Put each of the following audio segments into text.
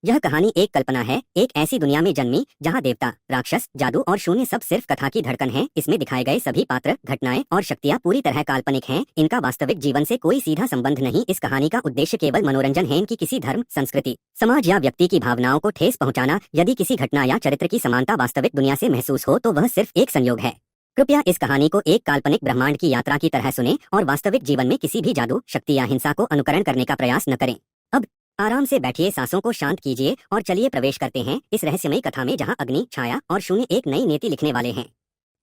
यह कहानी एक कल्पना है, एक ऐसी दुनिया में जन्मी जहां देवता, राक्षस, जादू और शून्य सब सिर्फ कथा की धड़कन हैं। इसमें दिखाए गए सभी पात्र, घटनाएं और शक्तियां पूरी तरह काल्पनिक हैं। इनका वास्तविक जीवन से कोई सीधा संबंध नहीं। इस कहानी का उद्देश्य केवल मनोरंजन है। इनकी किसी धर्म, संस्कृति, समाज या व्यक्ति की भावनाओं को ठेस पहुंचाना। यदि किसी घटना या चरित्र की समानता वास्तविक दुनिया से महसूस हो तो वह सिर्फ एक संयोग है। कृपया इस कहानी को एक काल्पनिक ब्रह्मांड की यात्रा की तरह सुनें और वास्तविक जीवन में किसी भी जादू, शक्ति या हिंसा को अनुकरण करने का प्रयास न करें। अब आराम से बैठिए, सांसों को शांत कीजिए और चलिए प्रवेश करते हैं इस रहस्यमयी कथा में जहां अग्नि, छाया और शून्य एक नई नीति लिखने वाले हैं।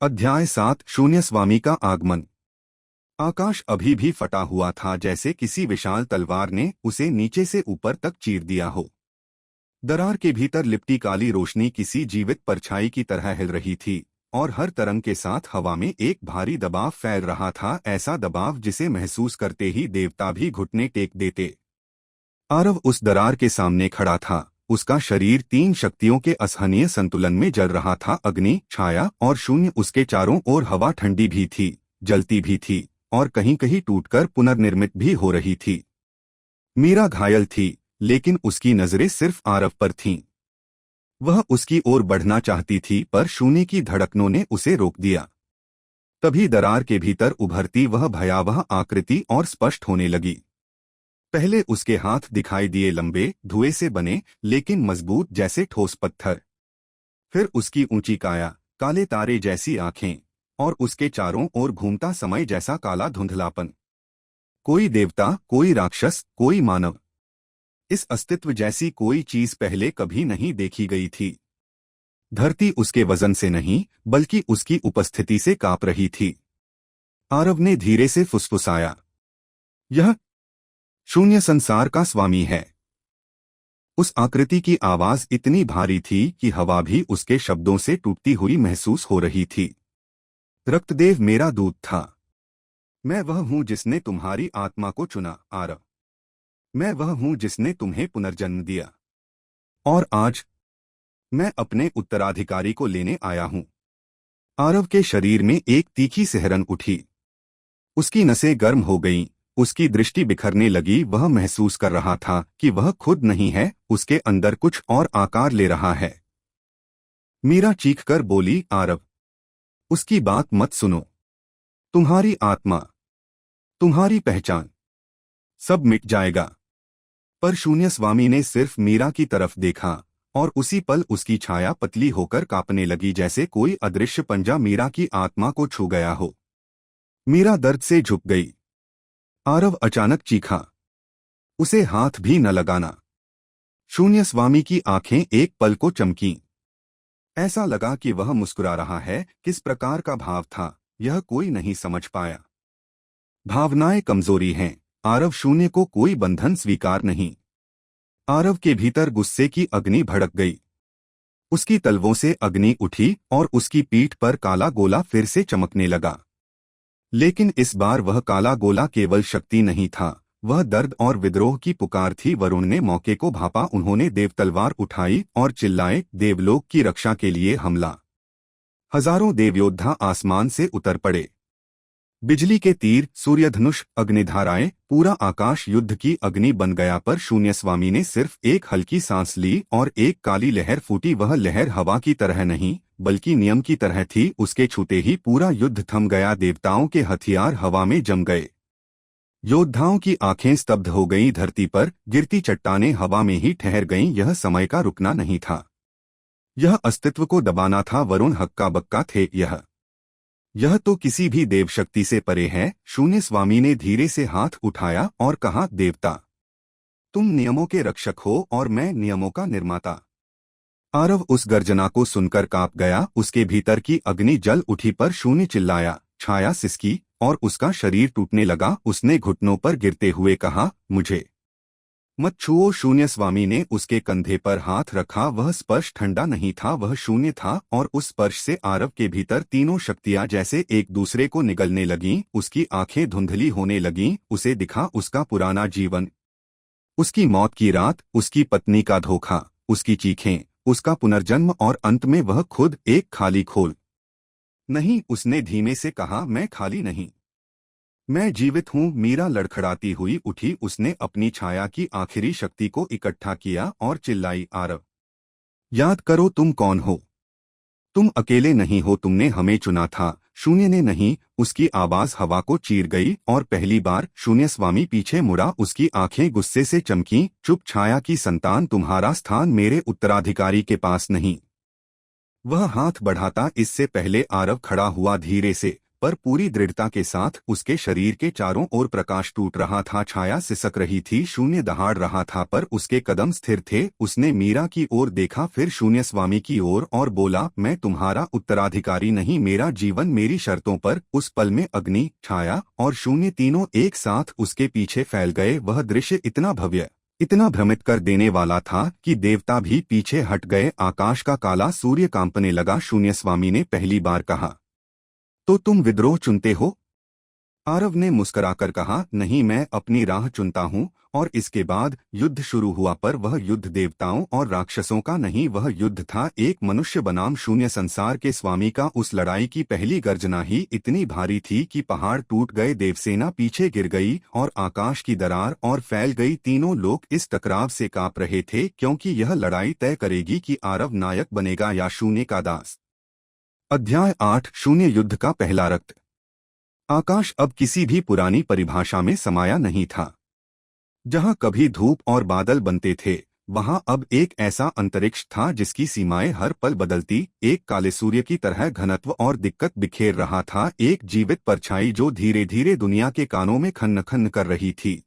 अध्याय 7 शून्य स्वामी का आगमन। आकाश अभी भी फटा हुआ था, जैसे किसी विशाल तलवार ने उसे नीचे से ऊपर तक चीर दिया हो। दरार के भीतर लिपटी काली रोशनी किसी जीवित परछाई की तरह हिल रही थी और हर तरंग के साथ हवा में एक भारी दबाव फैल रहा था, ऐसा दबाव जिसे महसूस करते ही देवता भी घुटने टेक देते। आरव उस दरार के सामने खड़ा था। उसका शरीर 3 शक्तियों के असहनीय संतुलन में जल रहा था। अग्नि, छाया और शून्य। उसके चारों ओर हवा ठंडी भी थी, जलती भी थी और कहीं कहीं टूटकर पुनर्निर्मित भी हो रही थी। मीरा घायल थी, लेकिन उसकी नजरें सिर्फ आरव पर थीं। वह उसकी ओर बढ़ना चाहती थी, पर शून्य की धड़कनों ने उसे रोक दिया। तभी दरार के भीतर उभरती वह भयावह आकृति और स्पष्ट होने लगी। पहले उसके हाथ दिखाई दिए, लंबे, धुएं से बने लेकिन मजबूत जैसे ठोस पत्थर। फिर उसकी ऊंची काया, काले तारे जैसी आंखें और उसके चारों ओर घूमता समय जैसा काला धुंधलापन। कोई देवता, कोई राक्षस, कोई मानव। इस अस्तित्व जैसी कोई चीज पहले कभी नहीं देखी गई थी। धरती उसके वजन से नहीं, बल्कि उसकी उपस्थिति से कांप रही थी। आरव ने धीरे से फुसफुसाया, यह शून्य संसार का स्वामी है। उस आकृति की आवाज इतनी भारी थी कि हवा भी उसके शब्दों से टूटती हुई महसूस हो रही थी। रक्तदेव मेरा दूत था। मैं वह हूं जिसने तुम्हारी आत्मा को चुना, आरव। मैं वह हूं जिसने तुम्हें पुनर्जन्म दिया। और आज मैं अपने उत्तराधिकारी को लेने आया हूं। आरव के शरीर में एक तीखी सिहरन उठी। उसकी नसें गर्म हो गईं। उसकी दृष्टि बिखरने लगी। वह महसूस कर रहा था कि वह खुद नहीं है, उसके अंदर कुछ और आकार ले रहा है। मीरा चीखकर बोली, आरव, उसकी बात मत सुनो। तुम्हारी आत्मा, तुम्हारी पहचान, सब मिट जाएगा। पर शून्य स्वामी ने सिर्फ मीरा की तरफ देखा और उसी पल उसकी छाया पतली होकर कांपने लगी, जैसे कोई अदृश्य पंजा मीरा की आत्मा को छू गया हो। मीरा दर्द से झुक गई। आरव अचानक चीखा, उसे हाथ भी न लगाना। शून्य स्वामी की आंखें एक पल को चमकीं। ऐसा लगा कि वह मुस्कुरा रहा है। किस प्रकार का भाव था, यह कोई नहीं समझ पाया। भावनाएं कमजोरी हैं, आरव। शून्य को कोई बंधन स्वीकार नहीं। आरव के भीतर गुस्से की अग्नि भड़क गई। उसकी तलवों से अग्नि उठी और उसकी पीठ पर काला गोला फिर से चमकने लगा। लेकिन इस बार वह काला गोला केवल शक्ति नहीं था, वह दर्द और विद्रोह की पुकार थी। वरुण ने मौके को भांपा। उन्होंने देव तलवार उठाई और चिल्लाए, देवलोक की रक्षा के लिए हमला। हजारों देवयोद्धा आसमान से उतर पड़े। बिजली के तीर, सूर्यधनुष, अग्निधाराएं, पूरा आकाश युद्ध की अग्नि बन गया। पर शून्य स्वामी ने सिर्फ एक हल्की सांस ली और एक काली लहर फूटी। वह लहर हवा की तरह नहीं, बल्कि नियम की तरह थी। उसके छूते ही पूरा युद्ध थम गया। देवताओं के हथियार हवा में जम गए। योद्धाओं की आंखें स्तब्ध हो गईं। धरती पर गिरती चट्टानें हवा में ही ठहर गईं। यह समय का रुकना नहीं था, यह अस्तित्व को दबाना था। वरुण हक्का बक्का थे। यह तो किसी भी देव शक्ति से परे है। शून्य स्वामी ने धीरे से हाथ उठाया और कहा, देवता, तुम नियमों के रक्षक हो और मैं नियमों का निर्माता। आरव उस गर्जना को सुनकर कांप गया। उसके भीतर की अग्नि जल उठी। पर शून्य चिल्लाया, छाया सिसकी और उसका शरीर टूटने लगा। उसने घुटनों पर गिरते हुए कहा, मुझे मत छुओ। शून्य स्वामी ने उसके कंधे पर हाथ रखा। वह स्पर्श ठंडा नहीं था, वह शून्य था। और उस स्पर्श से आरव के भीतर तीनों शक्तियां जैसे एक दूसरे को निगलने लगीं। उसकी आंखें धुंधली होने लगीं। उसे दिखा उसका पुराना जीवन, उसकी मौत की रात, उसकी पत्नी का धोखा, उसकी चीखें, उसका पुनर्जन्म और अंत में वह खुद, एक खाली खोल। नहीं, उसने धीमे से कहा, मैं खाली नहीं। मैं जीवित हूँ। मीरा लड़खड़ाती हुई उठी। उसने अपनी छाया की आखिरी शक्ति को इकट्ठा किया और चिल्लाई, आरव, याद करो तुम कौन हो। तुम अकेले नहीं हो, तुमने हमें चुना था। शून्य ने नहीं। उसकी आवाज हवा को चीर गई और पहली बार शून्य स्वामी पीछे मुड़ा। उसकी आंखें गुस्से से चमकीं। चुप छाया की संतान, तुम्हारा स्थान मेरे उत्तराधिकारी के पास नहीं। वह हाथ बढ़ाता इससे पहले आरव खड़ा हुआ धीरे से पर पूरी दृढ़ता के साथ। उसके शरीर के चारों ओर प्रकाश टूट रहा था, छाया सिसक रही थी, शून्य दहाड़ रहा था पर उसके कदम स्थिर थे। उसने मीरा की ओर देखा, फिर शून्य स्वामी की ओर और बोला, मैं तुम्हारा उत्तराधिकारी नहीं, मेरा जीवन मेरी शर्तों पर। उस पल में अग्नि, छाया और शून्य तीनों एक साथ उसके पीछे फैल गए। वह दृश्य इतना भव्य, इतना भ्रमित कर देने वाला था कि देवता भी पीछे हट गए। आकाश का काला सूर्य कांपने लगा। शून्य स्वामी ने पहली बार कहा, तो तुम विद्रोह चुनते हो? आरव ने मुस्कुराकर कहा, नहीं, मैं अपनी राह चुनता हूँ। और इसके बाद युद्ध शुरू हुआ, पर वह युद्ध देवताओं और राक्षसों का नहीं, वह युद्ध था एक मनुष्य बनाम शून्य संसार के स्वामी का। उस लड़ाई की पहली गर्जना ही इतनी भारी थी कि पहाड़ टूट गए, देवसेना पीछे गिर गई और आकाश की दरार और फैल गई। तीनों लोग इस टकराव से कांप रहे थे, क्योंकि यह लड़ाई तय करेगी कि आरव नायक बनेगा या शून्य का दास। अध्याय 8, शून्य युद्ध का पहला रक्त। आकाश अब किसी भी पुरानी परिभाषा में समाया नहीं था। जहां कभी धूप और बादल बनते थे, वहां अब एक ऐसा अंतरिक्ष था जिसकी सीमाएं हर पल बदलती। एक काले सूर्य की तरह घनत्व और दिक्कत बिखेर रहा था, एक जीवित परछाई जो धीरे धीरे दुनिया के कानों में खन्न खन्न कर रही थी।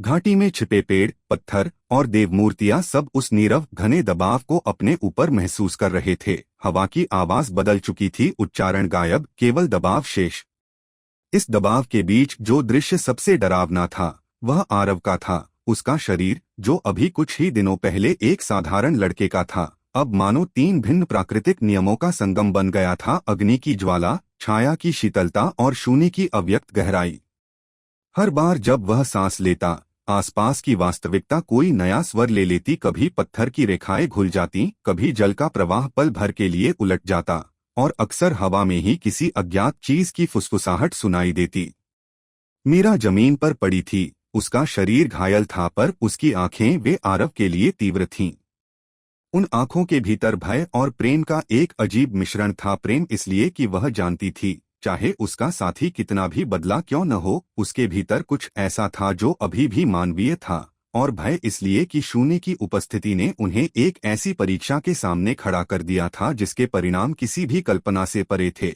घाटी में छिपे पेड़, पत्थर और देवमूर्तियां सब उस नीरव घने दबाव को अपने ऊपर महसूस कर रहे थे। हवा की आवाज बदल चुकी थी, उच्चारण गायब, केवल दबाव शेष। इस दबाव के बीच जो दृश्य सबसे डरावना था, वह आरव का था। उसका शरीर, जो अभी कुछ ही दिनों पहले एक साधारण लड़के का था, अब मानो तीन भिन्न प्राकृतिक नियमों का संगम बन गया था। अग्नि की ज्वाला, छाया की शीतलता और शून्य की अव्यक्त गहराई। हर बार जब वह सांस लेता, आसपास की वास्तविकता कोई नया स्वर ले लेती। कभी पत्थर की रेखाएं घुल जाती, कभी जल का प्रवाह पल भर के लिए उलट जाता, और अक्सर हवा में ही किसी अज्ञात चीज की फुसफुसाहट सुनाई देती। मीरा जमीन पर पड़ी थी। उसका शरीर घायल था, पर उसकी आंखें, वे आरव के लिए तीव्र थीं। उन आंखों के भीतर भय और प्रेम का एक अजीब मिश्रण था। प्रेम इसलिए कि वह जानती थी, चाहे उसका साथी कितना भी बदला क्यों न हो, उसके भीतर कुछ ऐसा था जो अभी भी मानवीय था। और भय इसलिए कि शून्य की उपस्थिति ने उन्हें एक ऐसी परीक्षा के सामने खड़ा कर दिया था जिसके परिणाम किसी भी कल्पना से परे थे।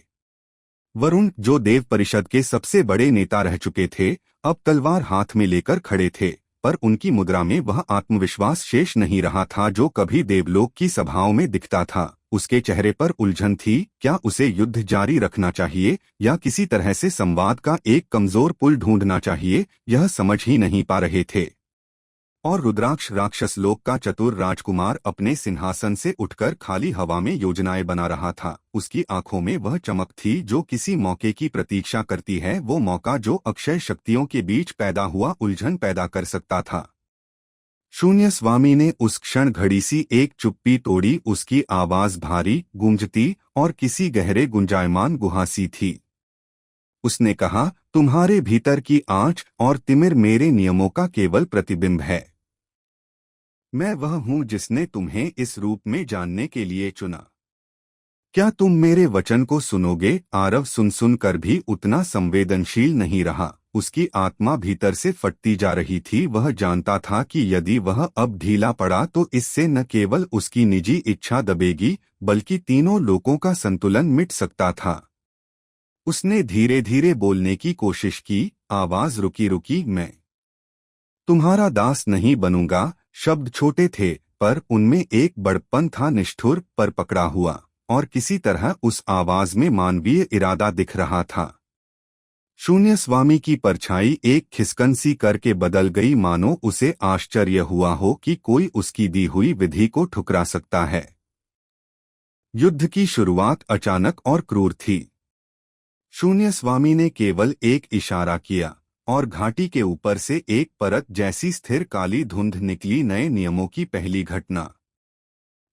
वरुण, जो देव परिषद के सबसे बड़े नेता रह चुके थे, अब तलवार हाथ में लेकर खड़े थे, पर उनकी मुद्रा में वह आत्मविश्वास शेष नहीं रहा था जो कभी देवलोक की सभाओं में दिखता था। उसके चेहरे पर उलझन थी। क्या उसे युद्ध जारी रखना चाहिए या किसी तरह से संवाद का एक कमजोर पुल ढूंढना चाहिए, यह समझ ही नहीं पा रहे थे। और रुद्राक्ष, राक्षस लोक का चतुर राजकुमार, अपने सिंहासन से उठकर खाली हवा में योजनाएं बना रहा था। उसकी आंखों में वह चमक थी जो किसी मौके की प्रतीक्षा करती है, वो मौका जो अक्षय शक्तियों के बीच पैदा हुआ उलझन पैदा कर सकता था। शून्य स्वामी ने उस क्षण घड़ी सी एक चुप्पी तोड़ी। उसकी आवाज भारी, गूंजती और किसी गहरे गुंजायमान गुहा सी थी। उसने कहा, तुम्हारे भीतर की आँच और तिमिर मेरे नियमों का केवल प्रतिबिंब है। मैं वह हूं जिसने तुम्हें इस रूप में जानने के लिए चुना। क्या तुम मेरे वचन को सुनोगे? आरव सुन कर भी उतना संवेदनशील नहीं रहा। उसकी आत्मा भीतर से फटती जा रही थी। वह जानता था कि यदि वह अब ढीला पड़ा तो इससे न केवल उसकी निजी इच्छा दबेगी, बल्कि तीनों लोगों का संतुलन मिट सकता था। उसने धीरे धीरे बोलने की कोशिश की, आवाज रुकी रुकी, मैं तुम्हारा दास नहीं बनूंगा। शब्द छोटे थे, पर उनमें एक बड़प्पन था, निष्ठुर पर पकड़ा हुआ, और किसी तरह उस आवाज में मानवीय इरादा दिख रहा था। शून्य स्वामी की परछाई एक खिसकन सी करके बदल गई, मानो उसे आश्चर्य हुआ हो कि कोई उसकी दी हुई विधि को ठुकरा सकता है। युद्ध की शुरुआत अचानक और क्रूर थी। शून्य स्वामी ने केवल एक इशारा किया और घाटी के ऊपर से एक परत जैसी स्थिर काली धुंध निकली। नए नियमों की पहली घटना।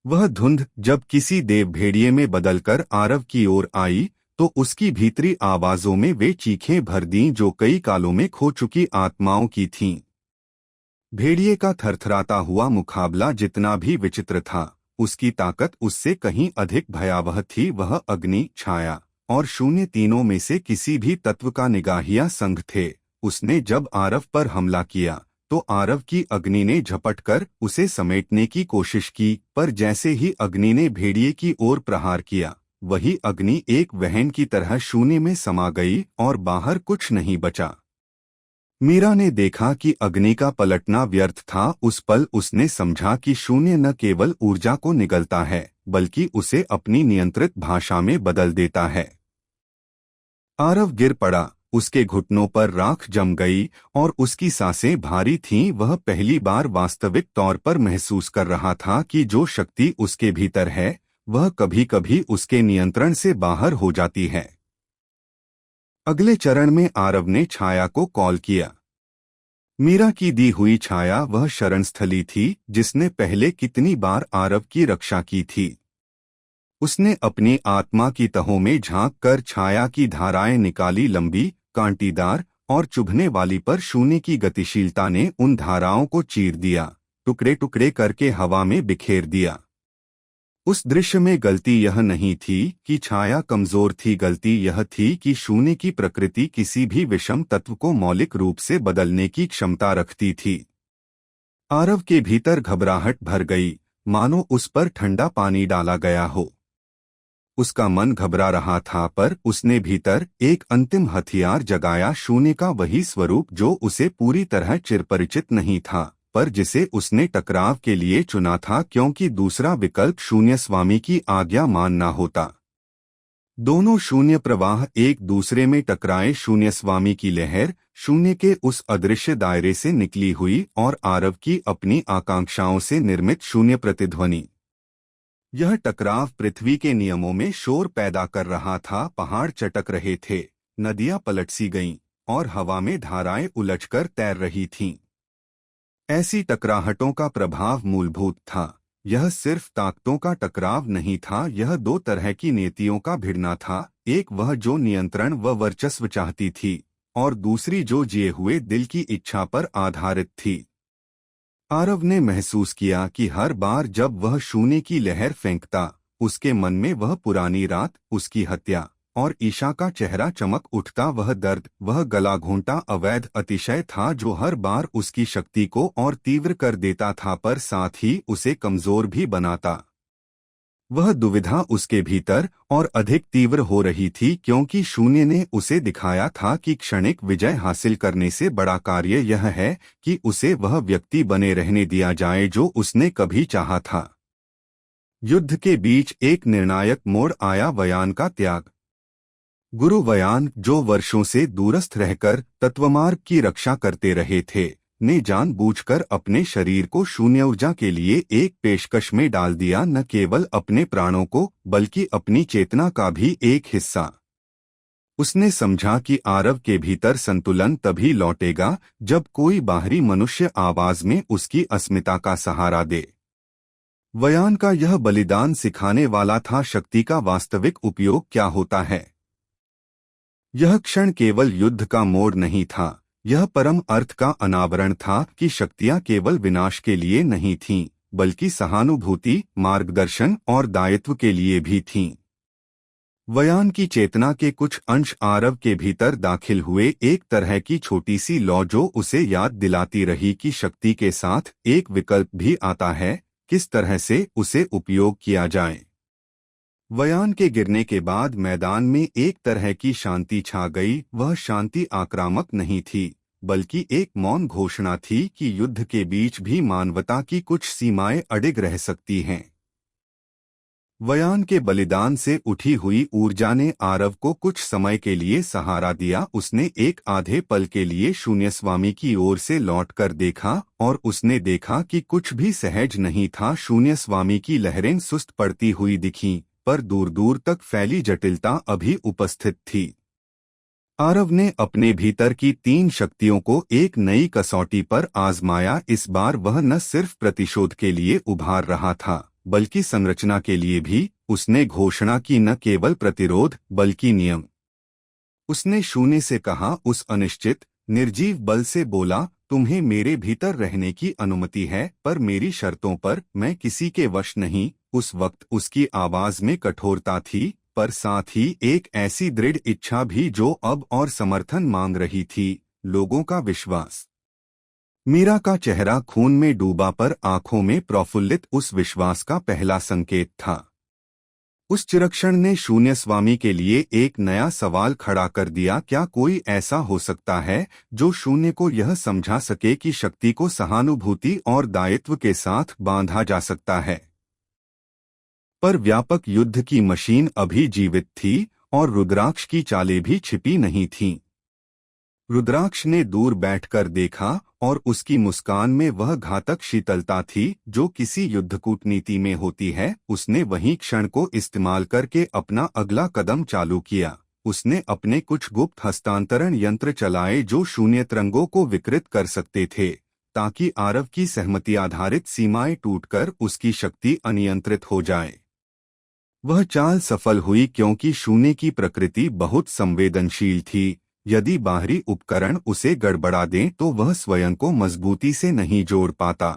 वह धुंध जब किसी देव भेड़िए में बदलकर आरव की ओर आई तो उसकी भीतरी आवाजों में वे चीखें भर दीं जो कई कालों में खो चुकी आत्माओं की थीं। भेड़िए का थरथराता हुआ मुकाबला जितना भी विचित्र था, उसकी ताकत उससे कहीं अधिक भयावह थी। वह अग्नि, छाया और शून्य तीनों में से किसी भी तत्व का निगाहिया संघ थे। उसने जब आरव पर हमला किया तो आरव की अग्नि ने झपटकर उसे समेटने की कोशिश की, पर जैसे ही अग्नि ने भेड़िए की ओर प्रहार किया, वही अग्नि एक वहन की तरह शून्य में समा गई और बाहर कुछ नहीं बचा। मीरा ने देखा कि अग्नि का पलटना व्यर्थ था। उस पल उसने समझा कि शून्य न केवल ऊर्जा को निगलता है, बल्कि उसे अपनी नियंत्रित भाषा में बदल देता है। आरव गिर पड़ा, उसके घुटनों पर राख जम गई और उसकी सांसें भारी थीं। वह पहली बार वास्तविक तौर पर महसूस कर रहा था कि जो शक्ति उसके भीतर है, वह कभी-कभी उसके नियंत्रण से बाहर हो जाती है। अगले चरण में आरव ने छाया को कॉल किया। मीरा की दी हुई छाया वह शरणस्थली थी जिसने पहले कितनी बार आरव की रक्षा की थी। उसने अपनी आत्मा की तहों में झांक कर छाया की धाराएं निकाली। लंबी, कांटीदार और चुभने वाली, पर शून्य की गतिशीलता ने उन धाराओं को चीर दिया, टुकड़े टुकड़े करके हवा में बिखेर दिया। उस दृश्य में गलती यह नहीं थी कि छाया कमजोर थी, गलती यह थी कि शून्य की प्रकृति किसी भी विषम तत्व को मौलिक रूप से बदलने की क्षमता रखती थी। आरव के भीतर घबराहट भर गई, मानो उस पर ठंडा पानी डाला गया हो। उसका मन घबरा रहा था, पर उसने भीतर एक अंतिम हथियार जगाया, शून्य का वही स्वरूप जो उसे पूरी तरह चिरपरिचित नहीं था, पर जिसे उसने टकराव के लिए चुना था, क्योंकि दूसरा विकल्प शून्य स्वामी की आज्ञा मानना होता। दोनों शून्य प्रवाह एक दूसरे में टकराए। शून्य स्वामी की लहर शून्य के उस अदृश्य दायरे से निकली हुई और आरव की अपनी आकांक्षाओं से निर्मित शून्य प्रतिध्वनि। यह टकराव पृथ्वी के नियमों में शोर पैदा कर रहा था। पहाड़ चटक रहे थे, नदियां पलट सी गईं और हवा में धाराएं उलझकर तैर रही थीं। ऐसी टकराहटों का प्रभाव मूलभूत था। यह सिर्फ ताकतों का टकराव नहीं था, यह दो तरह की नीतियों का भिड़ना था। एक वह जो नियंत्रण व वर्चस्व चाहती थी, और दूसरी जो जिए हुए दिल की इच्छा पर आधारित थी। आरव ने महसूस किया कि हर बार जब वह शून्य की लहर फेंकता, उसके मन में वह पुरानी रात, उसकी हत्या और ईशा का चेहरा चमक उठता। वह दर्द, वह गला घोंटा अवैध अतिशय था जो हर बार उसकी शक्ति को और तीव्र कर देता था, पर साथ ही उसे कमजोर भी बनाता। वह दुविधा उसके भीतर और अधिक तीव्र हो रही थी, क्योंकि शून्य ने उसे दिखाया था कि क्षणिक विजय हासिल करने से बड़ा कार्य यह है कि उसे वह व्यक्ति बने रहने दिया जाए जो उसने कभी चाहा था। युद्ध के बीच एक निर्णायक मोड़ आया, वयान का त्याग। गुरु वयान, जो वर्षों से दूरस्थ रहकर तत्वमार्ग की रक्षा करते रहे थे, ने जानबूझकर अपने शरीर को शून्य ऊर्जा के लिए एक पेशकश में डाल दिया, न केवल अपने प्राणों को बल्कि अपनी चेतना का भी एक हिस्सा। उसने समझा कि आरव के भीतर संतुलन तभी लौटेगा जब कोई बाहरी मनुष्य आवाज में उसकी अस्मिता का सहारा दे। वयान का यह बलिदान सिखाने वाला था शक्ति का वास्तविक उपयोग क्या होता है। यह क्षण केवल युद्ध का मोड़ नहीं था, यह परम अर्थ का अनावरण था कि शक्तियां केवल विनाश के लिए नहीं थीं, बल्कि सहानुभूति, मार्गदर्शन और दायित्व के लिए भी थीं। वयान की चेतना के कुछ अंश आरव के भीतर दाखिल हुए, एक तरह की छोटी सी लौ जो उसे याद दिलाती रही कि शक्ति के साथ एक विकल्प भी आता है, किस तरह से उसे उपयोग किया जाए। वयान के गिरने के बाद मैदान में एक तरह की शांति छा गई। वह शांति आक्रामक नहीं थी, बल्कि एक मौन घोषणा थी कि युद्ध के बीच भी मानवता की कुछ सीमाएं अडिग रह सकती हैं। वयान के बलिदान से उठी हुई ऊर्जा ने आरव को कुछ समय के लिए सहारा दिया। उसने एक आधे पल के लिए शून्य स्वामी की ओर से लौटकर देखा और उसने देखा कि कुछ भी सहज नहीं था। शून्य स्वामी की लहरें सुस्त पड़ती हुई दिखीं, पर दूर दूर तक फैली जटिलता अभी उपस्थित थी। आरव ने अपने भीतर की तीन शक्तियों को एक नई कसौटी पर आजमाया। इस बार वह न सिर्फ प्रतिशोध के लिए उभार रहा था, बल्कि संरचना के लिए भी। उसने घोषणा की, न केवल प्रतिरोध बल्कि नियम। उसने शून्य से कहा, उस अनिश्चित निर्जीव बल से बोला, तुम्हें मेरे भीतर रहने की अनुमति है, पर मेरी शर्तों पर। मैं किसी के वश नहीं। उस वक्त उसकी आवाज में कठोरता थी, पर साथ ही एक ऐसी दृढ़ इच्छा भी जो अब और समर्थन मांग रही थी, लोगों का विश्वास। मीरा का चेहरा खून में डूबा, पर आंखों में प्रफुल्लित उस विश्वास का पहला संकेत था। उस चिरक्षण ने शून्य स्वामी के लिए एक नया सवाल खड़ा कर दिया, क्या कोई ऐसा हो सकता है जो शून्य को यह समझा सके कि शक्ति को सहानुभूति और दायित्व के साथ बांधा जा सकता है? पर व्यापक युद्ध की मशीन अभी जीवित थी और रुद्राक्ष की चालें भी छिपी नहीं थीं। रुद्राक्ष ने दूर बैठकर देखा और उसकी मुस्कान में वह घातक शीतलता थी जो किसी युद्ध कूटनीति में होती है। उसने वही क्षण को इस्तेमाल करके अपना अगला कदम चालू किया। उसने अपने कुछ गुप्त हस्तांतरण यंत्र चलाए जो शून्य तरंगों को विकृत कर सकते थे, ताकि आरव की सहमति आधारित सीमाएं टूटकर उसकी शक्ति अनियंत्रित हो जाए। वह चाल सफल हुई क्योंकि शून्य की प्रकृति बहुत संवेदनशील थी। यदि बाहरी उपकरण उसे गड़बड़ा दें तो वह स्वयं को मजबूती से नहीं जोड़ पाता।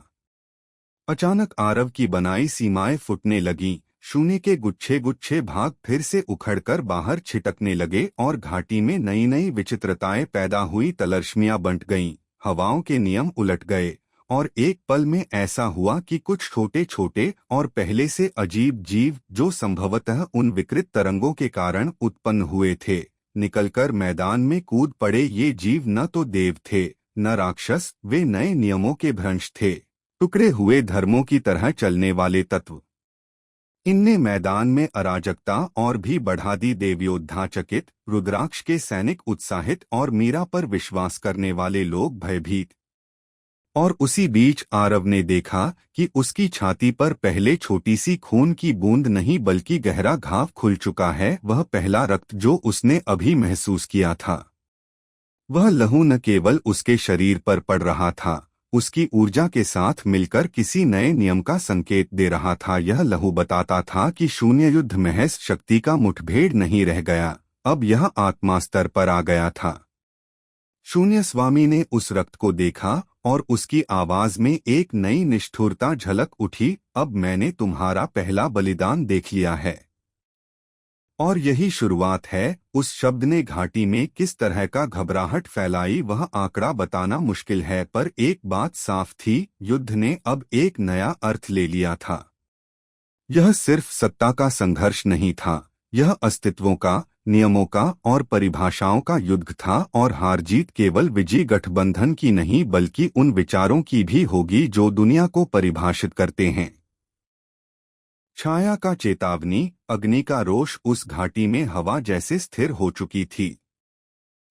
अचानक आरव की बनाई सीमाएं फूटने लगीं। शून्य के गुच्छे गुच्छे भाग फिर से उखड़कर बाहर छिटकने लगे और घाटी में नई नई विचित्रताएं पैदा हुई। तलर्शमियां बंट गईं, हवाओं के नियम उलट गए और एक पल में ऐसा हुआ कि कुछ छोटे छोटे और पहले से अजीब जीव, जो संभवतः उन विकृत तरंगों के कारण उत्पन्न हुए थे, निकलकर मैदान में कूद पड़े। ये जीव न तो देव थे न राक्षस, वे नए नियमों के भ्रंश थे, टुकड़े हुए धर्मों की तरह चलने वाले तत्व। इनने मैदान में अराजकता और भी बढ़ा दी। देवयोद्धा चकित, रुद्राक्ष के सैनिक उत्साहित और मीरा पर विश्वास करने वाले लोग भयभीत। और उसी बीच आरव ने देखा कि उसकी छाती पर पहले छोटी सी खून की बूंद नहीं बल्कि गहरा घाव खुल चुका है। वह पहला रक्त जो उसने अभी महसूस किया था, वह लहू न केवल उसके शरीर पर पड़ रहा था, उसकी ऊर्जा के साथ मिलकर किसी नए नियम का संकेत दे रहा था। यह लहू बताता था कि शून्य युद्ध महज शक्ति का मुठभेड़ नहीं रह गया, अब यह आत्मा स्तर पर आ गया था। शून्य स्वामी ने उस रक्त को देखा और उसकी आवाज में एक नई निष्ठुरता झलक उठी, अब मैंने तुम्हारा पहला बलिदान देख लिया है। और यही शुरुआत है। उस शब्द ने घाटी में किस तरह का घबराहट फैलाई वह आंकड़ा बताना मुश्किल है, पर एक बात साफ थी, युद्ध ने अब एक नया अर्थ ले लिया था। यह सिर्फ सत्ता का संघर्ष नहीं था, यह अस्तित्वों का, नियमों का और परिभाषाओं का युद्ध था। और हार जीत केवल विजयी गठबंधन की नहीं बल्कि उन विचारों की भी होगी जो दुनिया को परिभाषित करते हैं। छाया का चेतावनी, अग्नि का रोष उस घाटी में हवा जैसे स्थिर हो चुकी थी।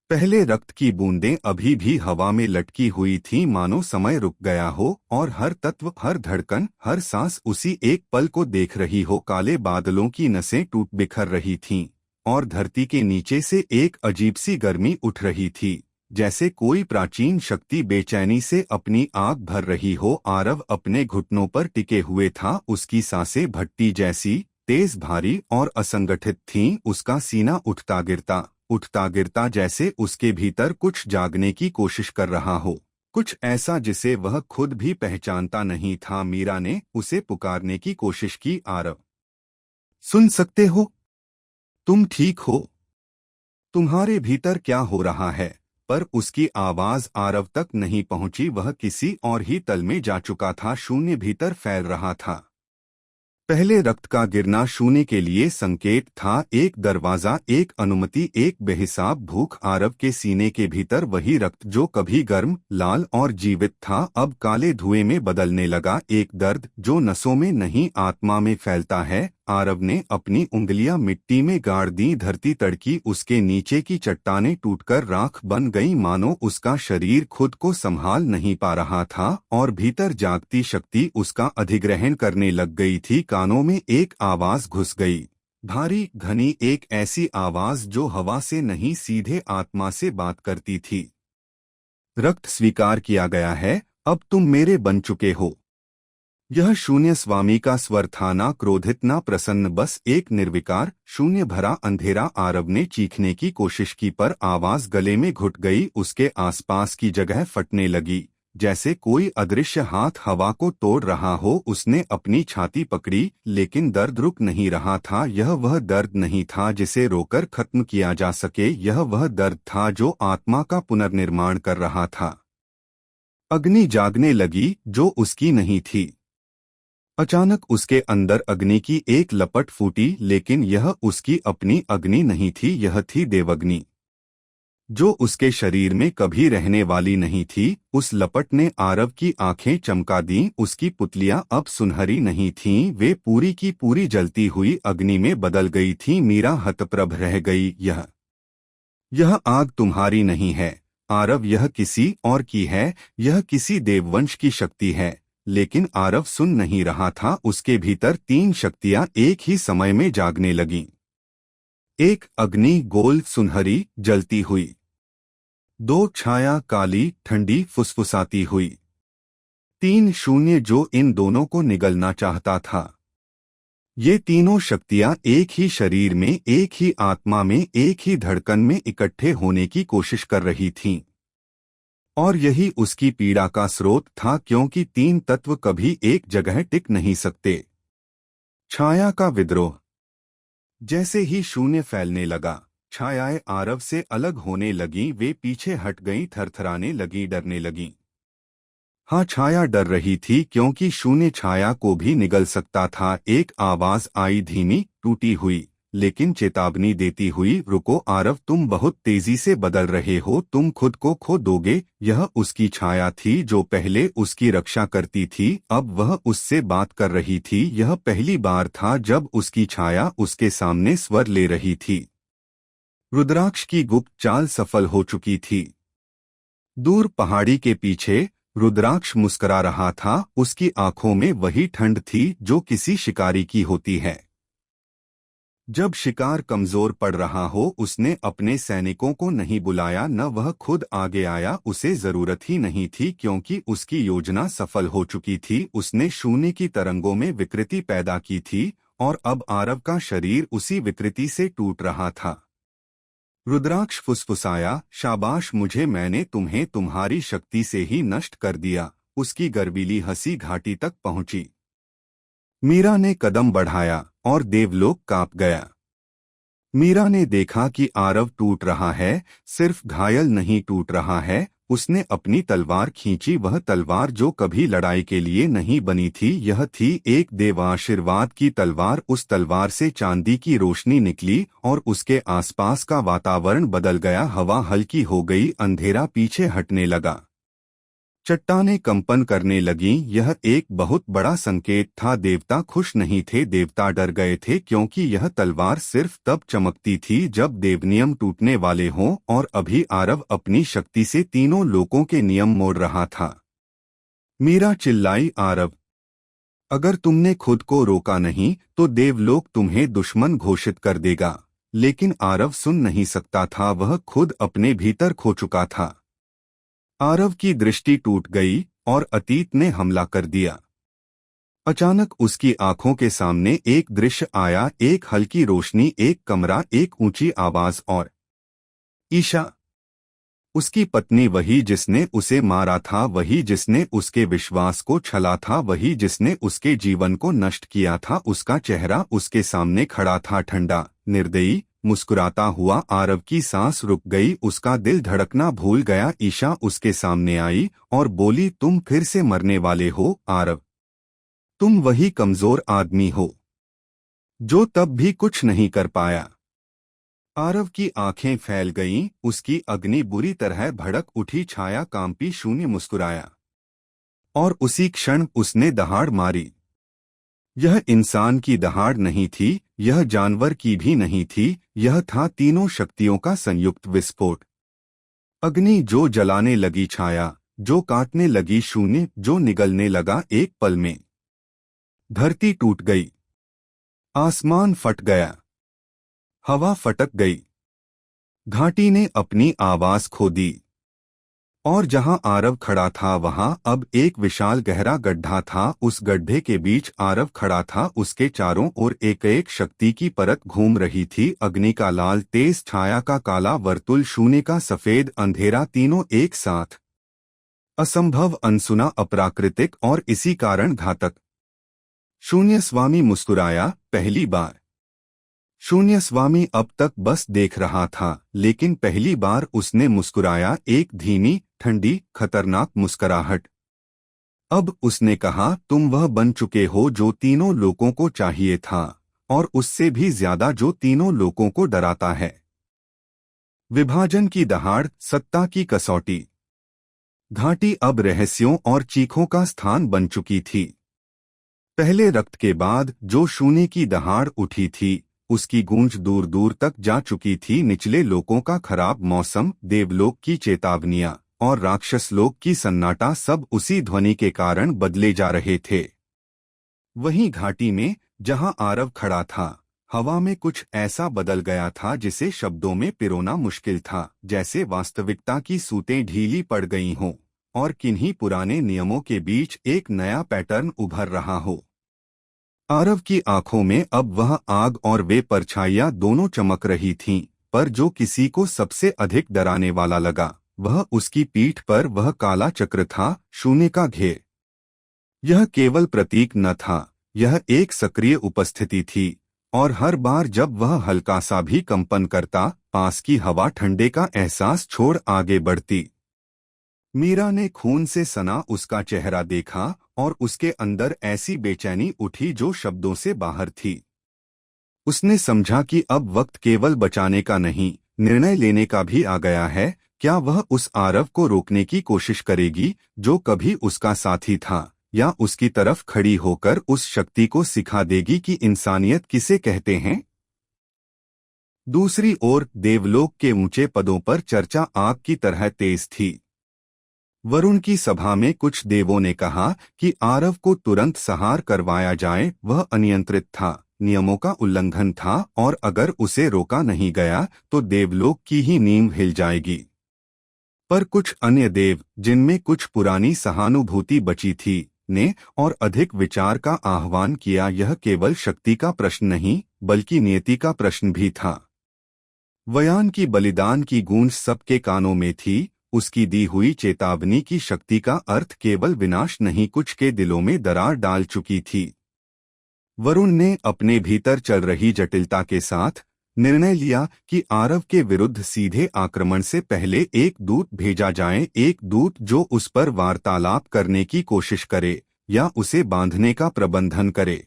पहले रक्त की बूंदें अभी भी हवा में लटकी हुई थीं, मानो समय रुक गया हो और हर तत्व, हर धड़कन, हर सांस उसी एक पल को देख रही हो। काले बादलों की नसें टूट बिखर रही थीं और धरती के नीचे से एक अजीब सी गर्मी उठ रही थी, जैसे कोई प्राचीन शक्ति बेचैनी से अपनी आग भर रही हो। आरव अपने घुटनों पर टिके हुए था, उसकी सांसें भट्टी जैसी तेज, भारी और असंगठित थीं। उसका सीना उठता गिरता जैसे उसके भीतर कुछ जागने की कोशिश कर रहा हो, कुछ ऐसा जिसे वह खुद भी पहचानता नहीं था। मीरा ने उसे पुकारने की कोशिश की, आरव, सुन सकते हो? तुम ठीक हो? तुम्हारे भीतर क्या हो रहा है? पर उसकी आवाज आरव तक नहीं पहुंची, वह किसी और ही तल में जा चुका था। शून्य भीतर फैल रहा था। पहले रक्त का गिरना शून्य के लिए संकेत था, एक दरवाजा, एक अनुमति, एक बेहिसाब भूख। आरव के सीने के भीतर वही रक्त जो कभी गर्म, लाल और जीवित था, अब काले धुएं में बदलने लगा। एक दर्द जो नसों में नहीं आत्मा में फैलता है। आरव ने अपनी उंगलियां मिट्टी में गाड़ दी, धरती तड़की, उसके नीचे की चट्टानें टूटकर राख बन गईं, मानो उसका शरीर खुद को संभाल नहीं पा रहा था और भीतर जागती शक्ति उसका अधिग्रहण करने लग गई थी। कानों में एक आवाज घुस गई, भारी, घनी, एक ऐसी आवाज जो हवा से नहीं सीधे आत्मा से बात करती थी। रक्त स्वीकार किया गया है, अब तुम मेरे बन चुके हो। यह शून्य स्वामी का स्वर था, ना क्रोधित ना प्रसन्न, बस एक निर्विकार शून्य भरा अंधेरा। आरव ने चीखने की कोशिश की पर आवाज गले में घुट गई। उसके आसपास की जगह फटने लगी जैसे कोई अदृश्य हाथ हवा को तोड़ रहा हो। उसने अपनी छाती पकड़ी लेकिन दर्द रुक नहीं रहा था। यह वह दर्द नहीं था जिसे रोकर खत्म किया जा सके, यह वह दर्द था जो आत्मा का पुनर्निर्माण कर रहा था। अग्नि जागने लगी जो उसकी नहीं थी। अचानक उसके अंदर अग्नि की एक लपट फूटी, लेकिन यह उसकी अपनी अग्नि नहीं थी, यह थी देवअग्नि जो उसके शरीर में कभी रहने वाली नहीं थी। उस लपट ने आरव की आंखें चमका दीं। उसकी पुतलियां अब सुनहरी नहीं थीं, वे पूरी की पूरी जलती हुई अग्नि में बदल गई थीं। मीरा हतप्रभ रह गई। यह आग तुम्हारी नहीं है आरव, यह किसी और की है, यह किसी देववंश की शक्ति है। लेकिन आरव सुन नहीं रहा था। उसके भीतर तीन शक्तियां एक ही समय में जागने लगीं। एक अग्नि गोल सुनहरी जलती हुई, दो छाया काली ठंडी फुसफुसाती हुई, तीन शून्य जो इन दोनों को निगलना चाहता था। ये तीनों शक्तियां एक ही शरीर में, एक ही आत्मा में, एक ही धड़कन में इकट्ठे होने की कोशिश कर रही थीं। और यही उसकी पीड़ा का स्रोत था, क्योंकि तीन तत्व कभी एक जगह टिक नहीं सकते। छाया का विद्रोह। जैसे ही शून्य फैलने लगा, छायाएं आरव से अलग होने लगीं। वे पीछे हट गईं, थरथराने लगीं, डरने लगीं। हाँ, छाया डर रही थी क्योंकि शून्य छाया को भी निगल सकता था। एक आवाज आई, धीमी, टूटी हुई, लेकिन चेतावनी देती हुई, रुको आरव, तुम बहुत तेजी से बदल रहे हो, तुम खुद को खो दोगे। यह उसकी छाया थी जो पहले उसकी रक्षा करती थी, अब वह उससे बात कर रही थी। यह पहली बार था जब उसकी छाया उसके सामने स्वर ले रही थी। रुद्राक्ष की गुप्त चाल सफल हो चुकी थी। दूर पहाड़ी के पीछे रुद्राक्ष मुस्कुरा रहा था। उसकी आंखों में वही ठंड थी जो किसी शिकारी की होती है जब शिकार कमजोर पड़ रहा हो। उसने अपने सैनिकों को नहीं बुलाया, न वह खुद आगे आया। उसे जरूरत ही नहीं थी क्योंकि उसकी योजना सफल हो चुकी थी। उसने शून्य की तरंगों में विकृति पैदा की थी और अब आरव का शरीर उसी विकृति से टूट रहा था। रुद्राक्ष फुसफुसाया, शाबाश मुझे, मैंने तुम्हें तुम्हारी शक्ति से ही नष्ट कर दिया। उसकी गर्वीली हंसी घाटी तक पहुंची। मीरा ने कदम बढ़ाया और देवलोक कांप गया। मीरा ने देखा कि आरव टूट रहा है, सिर्फ घायल नहीं, टूट रहा है। उसने अपनी तलवार खींची, वह तलवार जो कभी लड़ाई के लिए नहीं बनी थी। यह थी एक देवाशीर्वाद की तलवार। उस तलवार से चांदी की रोशनी निकली और उसके आसपास का वातावरण बदल गया। हवा हल्की हो गई, अंधेरा पीछे हटने लगा, चट्टानें कंपन करने लगीं। यह एक बहुत बड़ा संकेत था। देवता खुश नहीं थे, देवता डर गए थे, क्योंकि यह तलवार सिर्फ तब चमकती थी जब देवनियम टूटने वाले हों, और अभी आरव अपनी शक्ति से तीनों लोकों के नियम मोड़ रहा था। मीरा चिल्लाई, आरव, अगर तुमने खुद को रोका नहीं तो देवलोक तुम्हें दुश्मन घोषित कर देगा। लेकिन आरव सुन नहीं सकता था, वह खुद अपने भीतर खो चुका था। आरव की दृष्टि टूट गई और अतीत ने हमला कर दिया। अचानक उसकी आंखों के सामने एक दृश्य आया, एक हल्की रोशनी, एक कमरा, एक ऊंची आवाज और ईशा, उसकी पत्नी, वही जिसने उसे मारा था, वही जिसने उसके विश्वास को छला था, वही जिसने उसके जीवन को नष्ट किया था। उसका चेहरा उसके सामने खड़ा था, ठंडा, निर्दयी, मुस्कुराता हुआ। आरव की सांस रुक गई, उसका दिल धड़कना भूल गया। ईशा उसके सामने आई और बोली, तुम फिर से मरने वाले हो आरव, तुम वही कमजोर आदमी हो जो तब भी कुछ नहीं कर पाया। आरव की आंखें फैल गईं, उसकी अग्नि बुरी तरह भड़क उठी। छाया कांपी, शून्य मुस्कुराया और उसी क्षण उसने दहाड़ मारी। यह इंसान की दहाड़ नहीं थी, यह जानवर की भी नहीं थी, यह था तीनों शक्तियों का संयुक्त विस्फोट। अग्नि जो जलाने लगी, छाया जो काटने लगी, शून्य जो निगलने लगा एक पल में। धरती टूट गई, आसमान फट गया, हवा फटक गई, घाटी ने अपनी आवाज खो दी। और जहां आरव खड़ा था वहां अब एक विशाल गहरा गड्ढा था। उस गड्ढे के बीच आरव खड़ा था। उसके चारों ओर एक एक शक्ति की परत घूम रही थी। अग्नि का लाल तेज, छाया का काला वर्तुल, शून्य का सफेद अंधेरा, तीनों एक साथ। असंभव, अनसुना, अप्राकृतिक और इसी कारण घातक। शून्य स्वामी मुस्कुराया, पहली बार। शून्य स्वामी अब तक बस देख रहा था, लेकिन पहली बार उसने मुस्कुराया, एक धीमी, ठंडी, खतरनाक मुस्कुराहट। अब उसने कहा, तुम वह बन चुके हो जो तीनों लोगों को चाहिए था, और उससे भी ज्यादा जो तीनों लोगों को डराता है। विभाजन की दहाड़, सत्ता की कसौटी। घाटी अब रहस्यों और चीखों का स्थान बन चुकी थी। पहले रक्त के बाद जो शून्य की दहाड़ उठी थी, उसकी गूंज दूर दूर तक जा चुकी थी। निचले लोकों का खराब मौसम, देवलोक की चेतावनियां और राक्षस लोक की सन्नाटा, सब उसी ध्वनि के कारण बदले जा रहे थे। वहीं घाटी में जहां आरव खड़ा था, हवा में कुछ ऐसा बदल गया था जिसे शब्दों में पिरोना मुश्किल था। जैसे वास्तविकता की सूतें ढीली पड़ गई हों और किन्हीं पुराने नियमों के बीच एक नया पैटर्न उभर रहा हो। आरव की आंखों में अब वह आग और वे परछाइयां दोनों चमक रही थीं, पर जो किसी को सबसे अधिक डराने वाला लगा, वह उसकी पीठ पर वह काला चक्र था, शून्य का घेर। यह केवल प्रतीक न था, यह एक सक्रिय उपस्थिति थी, और हर बार जब वह हल्का सा भी कंपन करता, पास की हवा ठंडे का एहसास छोड़ आगे बढ़ती। मीरा ने खून से सना उसका चेहरा देखा, और उसके अंदर ऐसी बेचैनी उठी जो शब्दों से बाहर थी। उसने समझा कि अब वक्त केवल बचाने का नहीं, निर्णय लेने का भी आ गया है। क्या वह उस आरव को रोकने की कोशिश करेगी जो कभी उसका साथी था, या उसकी तरफ खड़ी होकर उस शक्ति को सिखा देगी कि इंसानियत किसे कहते हैं? दूसरी ओर देवलोक के ऊंचे पदों पर चर्चा आग की तरह तेज थी। वरुण की सभा में कुछ देवों ने कहा कि आरव को तुरंत संहार करवाया जाए। वह अनियंत्रित था, नियमों का उल्लंघन था, और अगर उसे रोका नहीं गया तो देवलोक की ही नींव हिल जाएगी। पर कुछ अन्य देव, जिनमें कुछ पुरानी सहानुभूति बची थी, ने और अधिक विचार का आह्वान किया। यह केवल शक्ति का प्रश्न नहीं, बल्कि नियति का प्रश्न भी था। वयान की बलिदान की गूंज सबके कानों में थी। उसकी दी हुई चेतावनी की शक्ति का अर्थ केवल विनाश नहीं, कुछ के दिलों में दरार डाल चुकी थी। वरुण ने अपने भीतर चल रही जटिलता के साथ निर्णय लिया कि आरव के विरुद्ध सीधे आक्रमण से पहले एक दूत भेजा जाए, एक दूत जो उस पर वार्तालाप करने की कोशिश करे या उसे बांधने का प्रबंधन करे।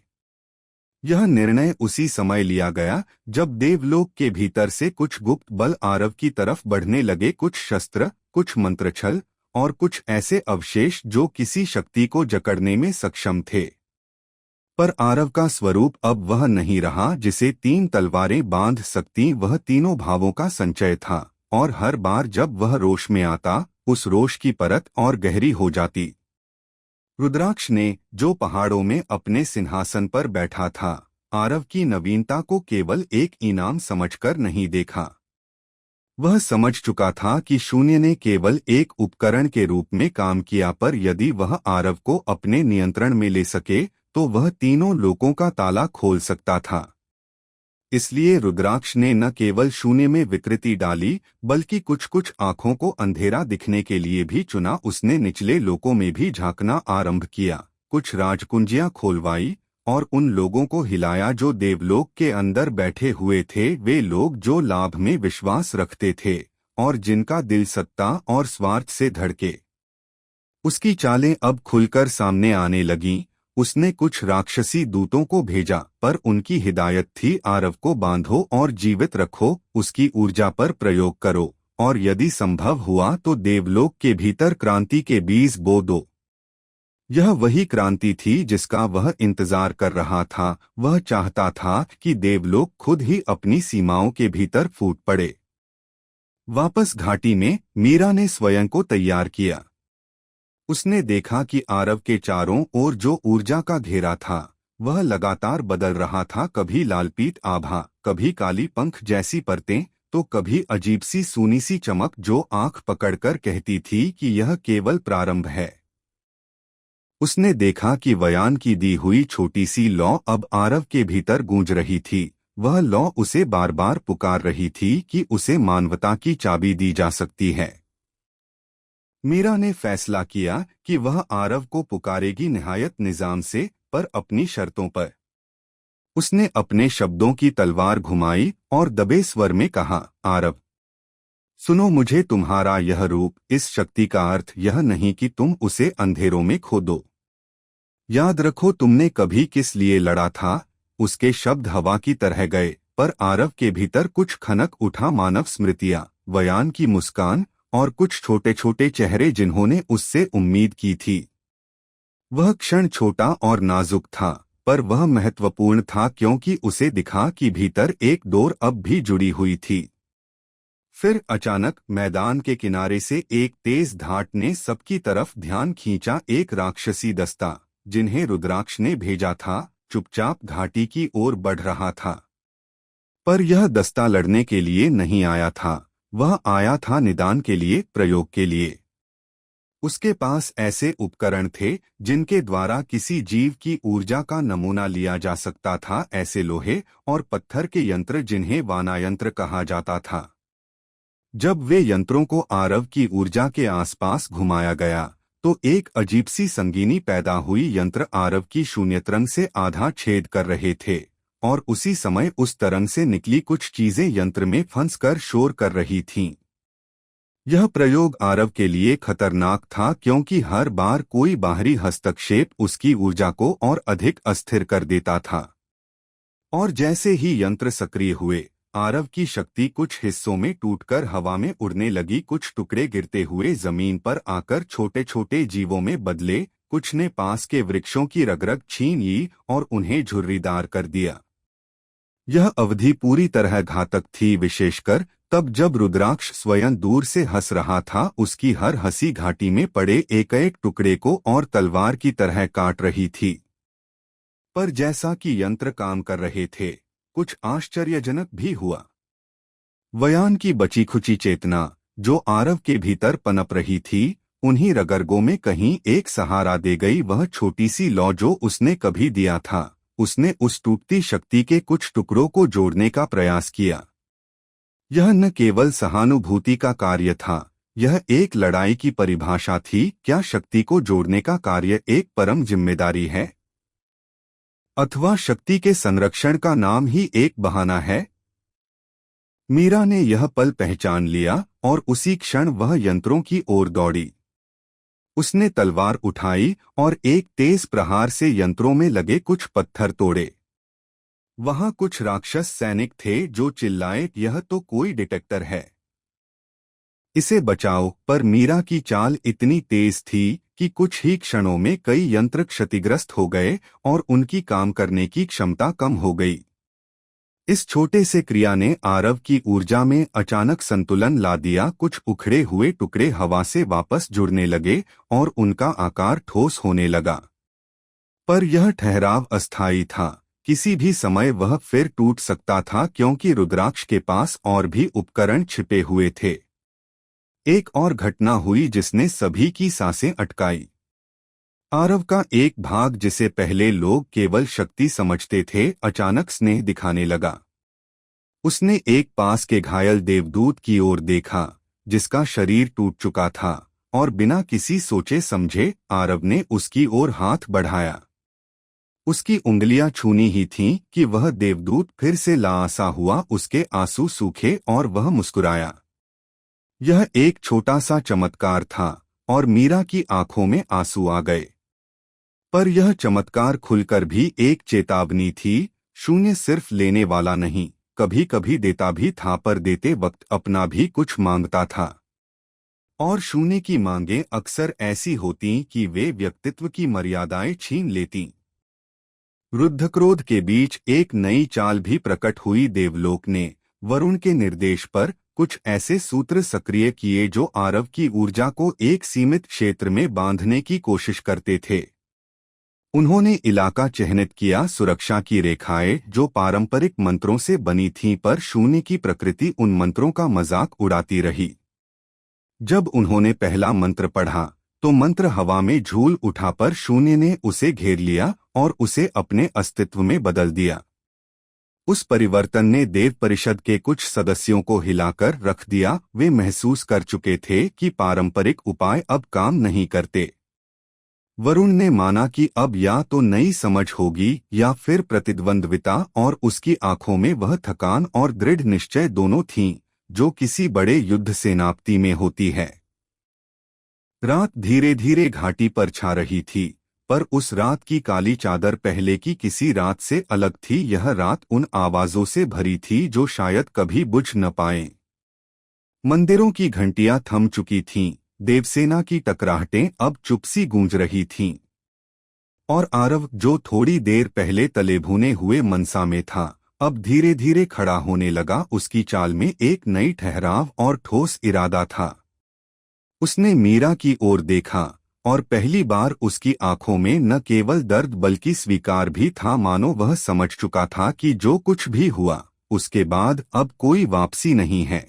यह निर्णय उसी समय लिया गया जब देवलोक के भीतर से कुछ गुप्त बल आरव की तरफ बढ़ने लगे, कुछ शस्त्र, कुछ मंत्रछल और कुछ ऐसे अवशेष जो किसी शक्ति को जकड़ने में सक्षम थे। पर आरव का स्वरूप अब वह नहीं रहा जिसे 3 तलवारें बांध सकती। वह तीनों भावों का संचय था, और हर बार जब वह रोष में आता, उस रोष की परत और गहरी हो जाती। रुद्राक्ष ने, जो पहाड़ों में अपने सिंहासन पर बैठा था, आरव की नवीनता को केवल एक इनाम समझकर नहीं देखा। वह समझ चुका था कि शून्य ने केवल एक उपकरण के रूप में काम किया, पर यदि वह आरव को अपने नियंत्रण में ले सके तो वह तीनों लोकों का ताला खोल सकता था। इसलिए रुद्राक्ष ने न केवल शून्य में विकृति डाली, बल्कि कुछ कुछ आंखों को अंधेरा दिखने के लिए भी चुना। उसने निचले लोकों में भी झांकना आरंभ किया, कुछ राजकुंजियां खोलवाई और उन लोगों को हिलाया जो देवलोक के अंदर बैठे हुए थे। वे लोग जो लाभ में विश्वास रखते थे और जिनका दिल सत्ता और स्वार्थ से धड़के। उसकी चालें अब खुलकर सामने आने लगीं। उसने कुछ राक्षसी दूतों को भेजा, पर उनकी हिदायत थी, आरव को बांधो और जीवित रखो, उसकी ऊर्जा पर प्रयोग करो, और यदि संभव हुआ तो देवलोक के भीतर क्रांति के बीज बो दो। यह वही क्रांति थी जिसका वह इंतजार कर रहा था। वह चाहता था कि देवलोक खुद ही अपनी सीमाओं के भीतर फूट पड़े। वापस घाटी में मीरा ने स्वयं को तैयार किया। उसने देखा कि आरव के चारों ओर जो ऊर्जा का घेरा था वह लगातार बदल रहा था, कभी लालपीत आभा, कभी काली पंख जैसी परतें, तो कभी अजीब सी सूनी सी चमक जो आंख पकड़कर कहती थी कि यह केवल प्रारंभ है। उसने देखा कि वयान की दी हुई छोटी सी लौ अब आरव के भीतर गूंज रही थी। वह लौ उसे बार बार पुकार रही थी कि उसे मानवता की चाबी दी जा सकती है। मीरा ने फैसला किया कि वह आरव को पुकारेगी, निहायत निजाम से, पर अपनी शर्तों पर। उसने अपने शब्दों की तलवार घुमाई और दबे स्वर में कहा, आरव, सुनो, मुझे तुम्हारा यह रूप, इस शक्ति का अर्थ यह नहीं कि तुम उसे अंधेरों में खो दो। याद रखो तुमने कभी किस लिए लड़ा था। उसके शब्द हवा की तरह गए, पर आरव के भीतर कुछ खनक उठा, मानव स्मृतियां, वयान की मुस्कान और कुछ छोटे छोटे चेहरे जिन्होंने उससे उम्मीद की थी। वह क्षण छोटा और नाजुक था, पर वह महत्वपूर्ण था क्योंकि उसे दिखा कि भीतर एक डोर अब भी जुड़ी हुई थी। फिर अचानक मैदान के किनारे से एक तेज धाट ने सबकी तरफ ध्यान खींचा। एक राक्षसी दस्ता, जिन्हें रुद्राक्ष ने भेजा था, चुपचाप घाटी की ओर बढ़ रहा था। पर यह दस्ता लड़ने के लिए नहीं आया था, वह आया था निदान के लिए, प्रयोग के लिए। उसके पास ऐसे उपकरण थे जिनके द्वारा किसी जीव की ऊर्जा का नमूना लिया जा सकता था, ऐसे लोहे और पत्थर के यंत्र जिन्हें वानायंत्र कहा जाता था। जब वे यंत्रों को आरव की ऊर्जा के आसपास घुमाया गया तो एक अजीब सी संगीनी पैदा हुई। यंत्र आरव की शून्य तरंग से आधा छेद कर रहे थे और उसी समय उस तरंग से निकली कुछ चीजें यंत्र में फंसकर शोर कर रही थीं। यह प्रयोग आरव के लिए खतरनाक था क्योंकि हर बार कोई बाहरी हस्तक्षेप उसकी ऊर्जा को और अधिक अस्थिर कर देता था। और जैसे ही यंत्र सक्रिय हुए, आरव की शक्ति कुछ हिस्सों में टूटकर हवा में उड़ने लगी। कुछ टुकड़े गिरते हुए जमीन पर आकर छोटे छोटे जीवों में बदले, कुछ ने पास के वृक्षों की रगरग छीन ली और उन्हें झुर्रीदार कर दिया। यह अवधि पूरी तरह घातक थी, विशेषकर तब जब रुद्राक्ष स्वयं दूर से हंस रहा था। उसकी हर हंसी घाटी में पड़े एक एक टुकड़े को और तलवार की तरह काट रही थी। पर जैसा कि यंत्र काम कर रहे थे, कुछ आश्चर्यजनक भी हुआ। वयान की बची खुची चेतना जो आरव के भीतर पनप रही थी, उन्हीं रगरगों में कहीं एक सहारा दे गई। वह छोटी सी लौ जो उसने कभी दिया था, उसने उस टूटती शक्ति के कुछ टुकड़ों को जोड़ने का प्रयास किया। यह न केवल सहानुभूति का कार्य था, यह एक लड़ाई की परिभाषा थी। क्या शक्ति को जोड़ने का कार्य एक परम जिम्मेदारी है, अथवा शक्ति के संरक्षण का नाम ही एक बहाना है? मीरा ने यह पल पहचान लिया और उसी क्षण वह यंत्रों की ओर दौड़ी। उसने तलवार उठाई और एक तेज प्रहार से यंत्रों में लगे कुछ पत्थर तोड़े। वहां कुछ राक्षस सैनिक थे जो चिल्लाए, यह तो कोई डिटेक्टर है, इसे बचाओ। पर मीरा की चाल इतनी तेज थी कि कुछ ही क्षणों में कई यंत्र क्षतिग्रस्त हो गए और उनकी काम करने की क्षमता कम हो गई। इस छोटे से क्रिया ने आरव की ऊर्जा में अचानक संतुलन ला दिया। कुछ उखड़े हुए टुकड़े हवा से वापस जुड़ने लगे और उनका आकार ठोस होने लगा। पर यह ठहराव अस्थायी था, किसी भी समय वह फिर टूट सकता था क्योंकि रुद्राक्ष के पास और भी उपकरण छिपे हुए थे। एक और घटना हुई जिसने सभी की सांसें अटकाई। आरव का एक भाग, जिसे पहले लोग केवल शक्ति समझते थे, अचानक स्नेह दिखाने लगा। उसने एक पास के घायल देवदूत की ओर देखा जिसका शरीर टूट चुका था, और बिना किसी सोचे समझे आरव ने उसकी ओर हाथ बढ़ाया। उसकी उंगलियां छूनी ही थीं कि वह देवदूत फिर से लाआसा हुआ। उसके आंसू सूखे और वह मुस्कुराया। यह एक छोटा सा चमत्कार था और मीरा की आंखों में आंसू आ गए। पर यह चमत्कार खुलकर भी एक चेतावनी थी। शून्य सिर्फ लेने वाला नहीं, कभी कभी देता भी था, पर देते वक्त अपना भी कुछ मांगता था। और शून्य की मांगें अक्सर ऐसी होतीं कि वे व्यक्तित्व की मर्यादाएं छीन लेतीं। रुद्धक्रोध के बीच एक नई चाल भी प्रकट हुई। देवलोक ने वरुण के निर्देश पर कुछ ऐसे सूत्र सक्रिय किए जो आरव की ऊर्जा को एक सीमित क्षेत्र में बांधने की कोशिश करते थे। उन्होंने इलाका चिह्नित किया, सुरक्षा की रेखाएं जो पारंपरिक मंत्रों से बनी थीं, पर शून्य की प्रकृति उन मंत्रों का मजाक उड़ाती रही। जब उन्होंने पहला मंत्र पढ़ा तो मंत्र हवा में झूल उठा, पर शून्य ने उसे घेर लिया और उसे अपने अस्तित्व में बदल दिया। उस परिवर्तन ने देव परिषद के कुछ सदस्यों को हिलाकर रख दिया। वे महसूस कर चुके थे कि पारंपरिक उपाय अब काम नहीं करते। वरुण ने माना कि अब या तो नई समझ होगी या फिर प्रतिद्वंद्विता, और उसकी आंखों में वह थकान और दृढ़ निश्चय दोनों थीं जो किसी बड़े युद्ध सेनापति में होती है। रात धीरे धीरे घाटी पर छा रही थी, पर उस रात की काली चादर पहले की किसी रात से अलग थी। यह रात उन आवाजों से भरी थी जो शायद कभी बुझ न पाएं। मंदिरों की घंटियां थम चुकी थीं, देवसेना की टकराहटें अब चुप सी गूंज रही थीं, और आरव जो थोड़ी देर पहले तले भुने हुए मनसा में था, अब धीरे धीरे खड़ा होने लगा। उसकी चाल में एक नई ठहराव और ठोस इरादा था। उसने मीरा की ओर देखा, और पहली बार उसकी आंखों में न केवल दर्द बल्कि स्वीकार भी था, मानो वह समझ चुका था कि जो कुछ भी हुआ उसके बाद अब कोई वापसी नहीं है।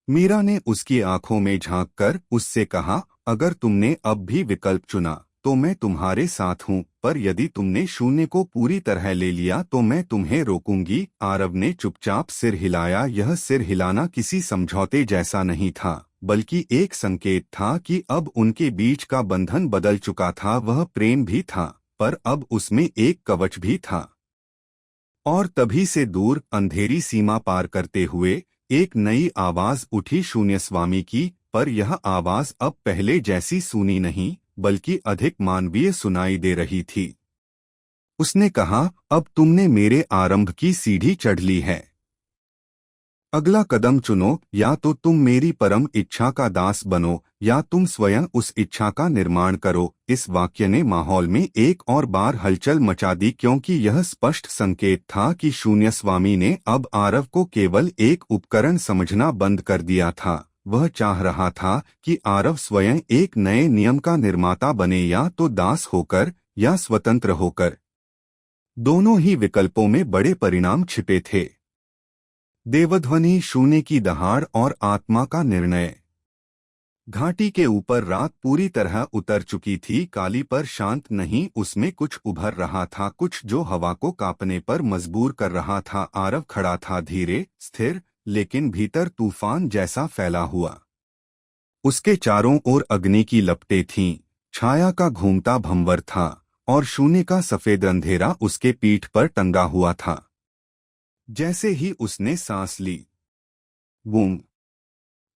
मीरा ने उसकी आंखों में झांककर उससे कहा, अगर तुमने अब भी विकल्प चुना तो मैं तुम्हारे साथ हूँ, पर यदि तुमने शून्य को पूरी तरह ले लिया तो मैं तुम्हें रोकूंगी। आरव ने चुपचाप सिर हिलाया। यह सिर हिलाना किसी समझौते जैसा नहीं था, बल्कि एक संकेत था कि अब उनके बीच का बंधन बदल चुका था। वह प्रेम भी था, पर अब उसमें एक कवच भी था। और तभी से दूर अंधेरी सीमा पार करते हुए एक नई आवाज उठी, शून्य स्वामी की। पर यह आवाज अब पहले जैसी सूनी नहीं, बल्कि अधिक मानवीय सुनाई दे रही थी। उसने कहा, अब तुमने मेरे आरंभ की सीढ़ी चढ़ ली है। अगला कदम चुनो, या तो तुम मेरी परम इच्छा का दास बनो या तुम स्वयं उस इच्छा का निर्माण करो। इस वाक्य ने माहौल में एक और बार हलचल मचा दी, क्योंकि यह स्पष्ट संकेत था कि शून्य स्वामी ने अब आरव को केवल एक उपकरण समझना बंद कर दिया था। वह चाह रहा था कि आरव स्वयं एक नए नियम का निर्माता बने, या तो दास होकर या स्वतंत्र होकर। दोनों ही विकल्पों में बड़े परिणाम छिपे थे। देवध्वनि, शून्य की दहाड़ और आत्मा का निर्णय। घाटी के ऊपर रात पूरी तरह उतर चुकी थी, काली पर शांत नहीं। उसमें कुछ उभर रहा था, कुछ जो हवा को कांपने पर मजबूर कर रहा था। आरव खड़ा था, धीरे स्थिर, लेकिन भीतर तूफान जैसा फैला हुआ। उसके चारों ओर अग्नि की लपटें थीं, छाया का घूमता भंवर था, और शून्य का सफेद अंधेरा उसके पीठ पर टंगा हुआ था। जैसे ही उसने सांस ली, बूम,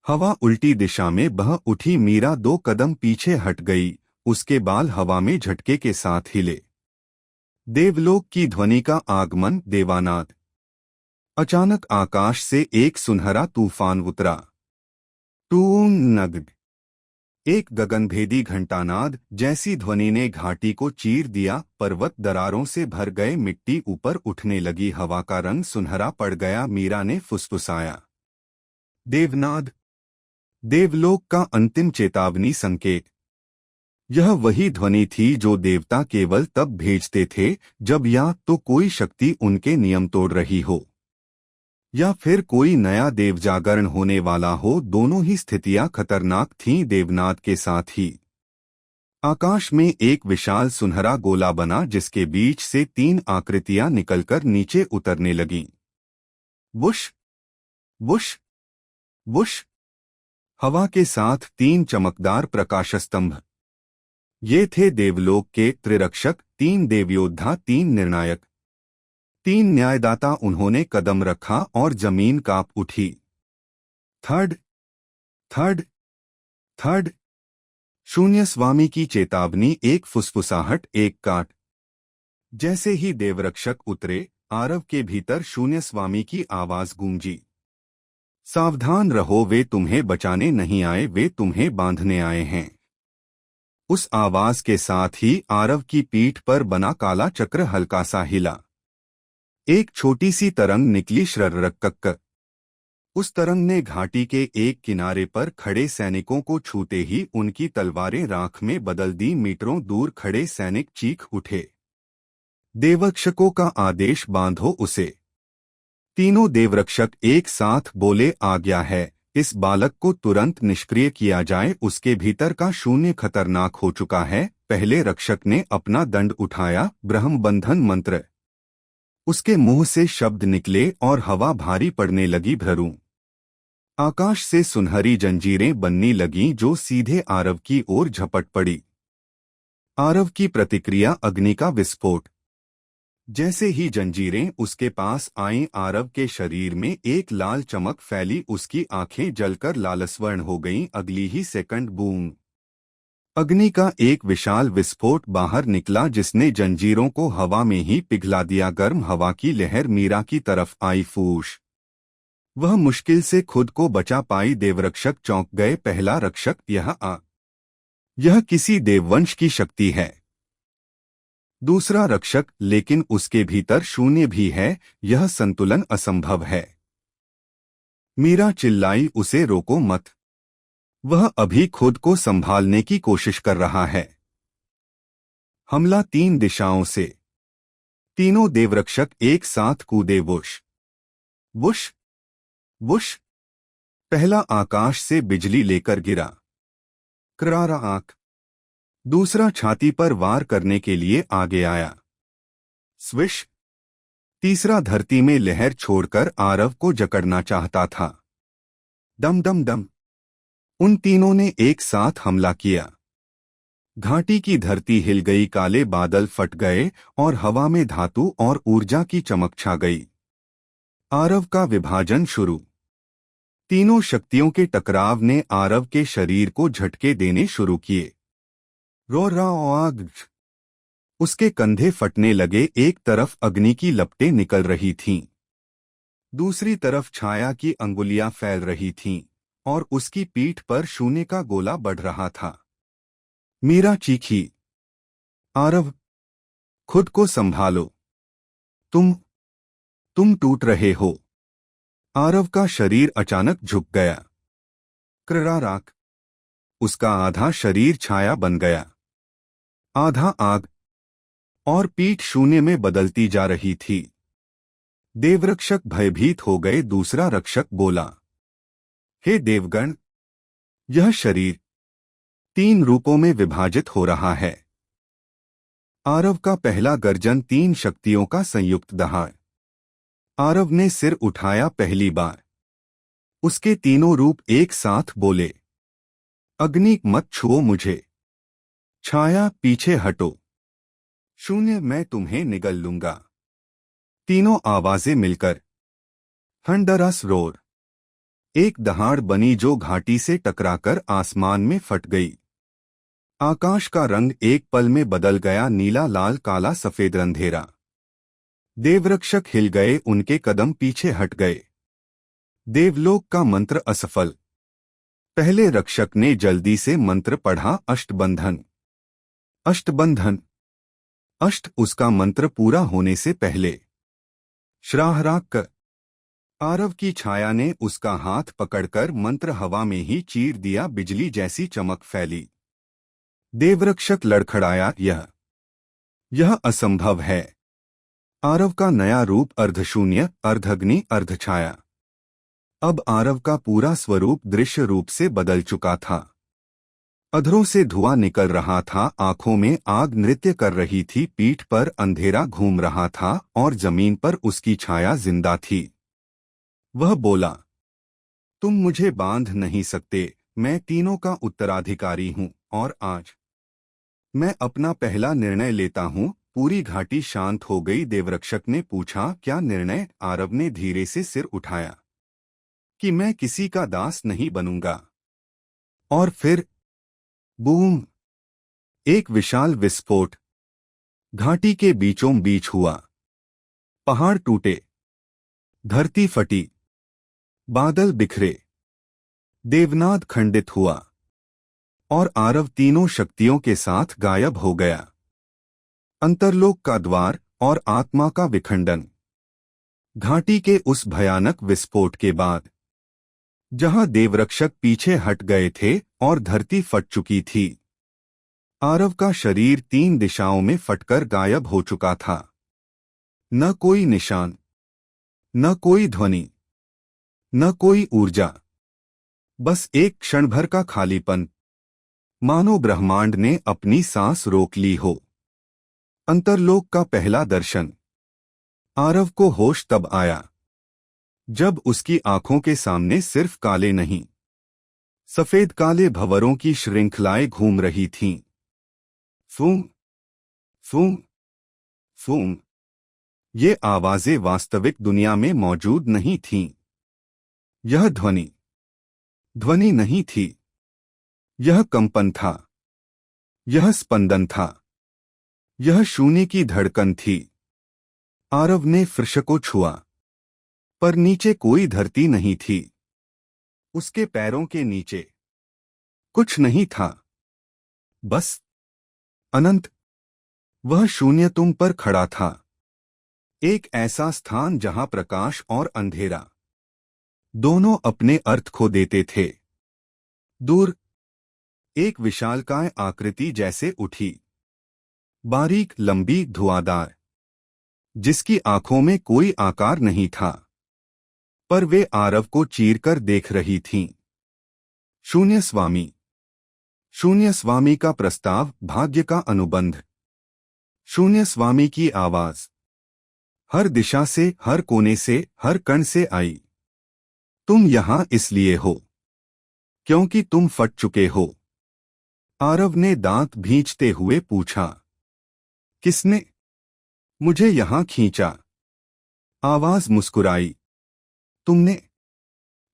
हवा उल्टी दिशा में बह उठी। मीरा 2 कदम पीछे हट गई, उसके बाल हवा में झटके के साथ हिले। देवलोक की ध्वनि का आगमन, देवानाद। अचानक आकाश से एक सुनहरा तूफान उतरा। टून नगड, एक गगनभेदी घंटानाद जैसी ध्वनि ने घाटी को चीर दिया। पर्वत दरारों से भर गए, मिट्टी ऊपर उठने लगी, हवा का रंग सुनहरा पड़ गया। मीरा ने फुसफुसाया, देवनाद, देवलोक का अंतिम चेतावनी संकेत। यह वही ध्वनि थी जो देवता केवल तब भेजते थे जब या तो कोई शक्ति उनके नियम तोड़ रही हो, या फिर कोई नया देवजागरण होने वाला हो। दोनों ही स्थितियां खतरनाक थीं। देवनाद के साथ ही आकाश में एक विशाल सुनहरा गोला बना, जिसके बीच से 3 आकृतियां निकलकर नीचे उतरने लगीं। बुश बुश बुश, हवा के साथ 3 चमकदार प्रकाशस्तंभ। ये थे देवलोक के त्रिरक्षक, 3 देवयोद्धा, 3 निर्णायक, 3 न्यायदाता। उन्होंने कदम रखा और जमीन कांप उठी। थर्ड थर्ड थर्ड, शून्य स्वामी की चेतावनी, एक फुसफुसाहट, एक काट। जैसे ही देवरक्षक उतरे, आरव के भीतर शून्य स्वामी की आवाज गूंजी, सावधान रहो, वे तुम्हें बचाने नहीं आए, वे तुम्हें बांधने आए हैं। उस आवाज के साथ ही आरव की पीठ पर बना काला चक्र हल्का सा हिला। एक छोटी सी तरंग निकली, श्रररकक्क। उस तरंग ने घाटी के एक किनारे पर खड़े सैनिकों को छूते ही उनकी तलवारें राख में बदल दी। मीटरों दूर खड़े सैनिक चीख उठे, देवरक्षकों का आदेश बांधो उसे। तीनों देवरक्षक एक साथ बोले, आज्ञा है, इस बालक को तुरंत निष्क्रिय किया जाए, उसके भीतर का शून्य खतरनाक हो चुका है। पहले रक्षक ने अपना दंड उठाया, ब्रह्मबंधन मंत्र। उसके मुंह से शब्द निकले और हवा भारी पड़ने लगी। भ्ररू आकाश से सुनहरी जंजीरें बनने लगीं जो सीधे आरव की ओर झपट पड़ी। आरव की प्रतिक्रिया अग्नि का विस्फोट। जैसे ही जंजीरें उसके पास आईं, आरव के शरीर में एक लाल चमक फैली, उसकी आंखें जलकर लालस्वर्ण हो गईं। अगली ही सेकंड बूम, अग्नि का एक विशाल विस्फोट बाहर निकला जिसने जंजीरों को हवा में ही पिघला दिया। गर्म हवा की लहर मीरा की तरफ आई। फूश, वह मुश्किल से खुद को बचा पाई। देवरक्षक चौंक गए। पहला रक्षक, यह किसी देववंश की शक्ति है। दूसरा रक्षक, लेकिन उसके भीतर शून्य भी है, यह संतुलन असंभव है। मीरा चिल्लाई, उसे रोको मत, वह अभी खुद को संभालने की कोशिश कर रहा है। हमला 3 दिशाओं से। तीनों देवरक्षक एक साथ कूदे। Whoosh whoosh whoosh. पहला आकाश से बिजली लेकर गिरा, करारा आंख। दूसरा छाती पर वार करने के लिए आगे आया, स्विश। तीसरा धरती में लहर छोड़कर आरव को जकड़ना चाहता था, डम डम डम। उन तीनों ने एक साथ हमला किया। घाटी की धरती हिल गई, काले बादल फट गए और हवा में धातु और ऊर्जा की चमक छा गई। आरव का विभाजन शुरू। तीनों शक्तियों के टकराव ने आरव के शरीर को झटके देने शुरू किए। रो आग। उसके कंधे फटने लगे। एक तरफ अग्नि की लपटें निकल रही थीं, दूसरी तरफ छाया की अंगुलियां फैल रही थीं और उसकी पीठ पर शून्य का गोला बढ़ रहा था। मीरा चीखी, आरव, खुद को संभालो, तुम टूट रहे हो। आरव का शरीर अचानक झुक गया। कृराराक। उसका आधा शरीर छाया बन गया, आधा आग, और पीठ शून्य में बदलती जा रही थी। देवरक्षक भयभीत हो गए। दूसरा रक्षक बोला, हे देवगण, यह शरीर 3 रूपों में विभाजित हो रहा है। आरव का पहला गर्जन 3 शक्तियों का संयुक्त दहाड़। आरव ने सिर उठाया पहली बार। उसके तीनों रूप एक साथ बोले, अग्नि, मत छुओ मुझे। छाया, पीछे हटो। शून्य, मैं तुम्हें निगल लूंगा। तीनों आवाजें मिलकर थंडरस रोर। एक दहाड़ बनी जो घाटी से टकराकर आसमान में फट गई। आकाश का रंग एक पल में बदल गया, नीला, लाल, काला, सफेद, अंधेरा। देवरक्षक हिल गए, उनके कदम पीछे हट गए। देवलोक का मंत्र असफल। पहले रक्षक ने जल्दी से मंत्र पढ़ा, अष्टबंधन, अष्टबंधन, अष्ट। उसका मंत्र पूरा होने से पहले श्राहराक कर। आरव की छाया ने उसका हाथ पकड़कर मंत्र हवा में ही चीर दिया। बिजली जैसी चमक फैली। देवरक्षक लड़खड़ाया, यह असंभव है। आरव का नया रूप अर्धशून्य, अर्धअग्नि, अर्धछाया। अब आरव का पूरा स्वरूप दृश्य रूप से बदल चुका था। अधरों से धुआं निकल रहा था, आंखों में आग नृत्य कर रही थी, पीठ पर अंधेरा घूम रहा था और जमीन पर उसकी छाया जिंदा थी। वह बोला, तुम मुझे बांध नहीं सकते, मैं तीनों का उत्तराधिकारी हूं और आज मैं अपना पहला निर्णय लेता हूं। पूरी घाटी शांत हो गई। देवरक्षक ने पूछा, क्या निर्णय? आरव ने धीरे से सिर उठाया, कि मैं किसी का दास नहीं बनूंगा। और फिर बूम, एक विशाल विस्फोट घाटी के बीचों बीच हुआ। पहाड़ टूटे, धरती फटी, बादल बिखरे, देवनाद खंडित हुआ और आरव तीनों शक्तियों के साथ गायब हो गया। अंतरलोक का द्वार और आत्मा का विखंडन। घाटी के उस भयानक विस्फोट के बाद जहां देवरक्षक पीछे हट गए थे और धरती फट चुकी थी। आरव का शरीर 3 दिशाओं में फटकर गायब हो चुका था। न कोई निशान, न कोई ध्वनि, न कोई ऊर्जा, बस एक क्षण भर का खालीपन, मानो ब्रह्मांड ने अपनी सांस रोक ली हो। अंतरलोक का पहला दर्शन। आरव को होश तब आया जब उसकी आंखों के सामने सिर्फ काले नहीं, सफेद काले भंवरों की श्रृंखलाएं घूम रही थीं। फूं, फूं, फूं। ये आवाजें वास्तविक दुनिया में मौजूद नहीं थीं। यह ध्वनि ध्वनि नहीं थी। यह कंपन था। यह स्पंदन था। यह शून्य की धड़कन थी। आरव ने फर्श को छुआ, पर नीचे कोई धरती नहीं थी। उसके पैरों के नीचे कुछ नहीं था, बस अनंत। वह शून्य तुम पर खड़ा था। एक ऐसा स्थान जहां प्रकाश और अंधेरा दोनों अपने अर्थ खो देते थे। दूर एक विशालकाय आकृति जैसे उठी, बारीक, लंबी, धुआंधार, जिसकी आंखों में कोई आकार नहीं था, पर वे आरव को चीरकर देख रही थीं। शून्य स्वामी। शून्य स्वामी का प्रस्ताव, भाग्य का अनुबंध। शून्य स्वामी की आवाज हर दिशा से, हर कोने से, हर कण से आई। तुम यहां इसलिए हो क्योंकि तुम फट चुके हो। आरव ने दांत भींचते हुए पूछा, किसने मुझे यहां खींचा? आवाज मुस्कुराई, तुमने।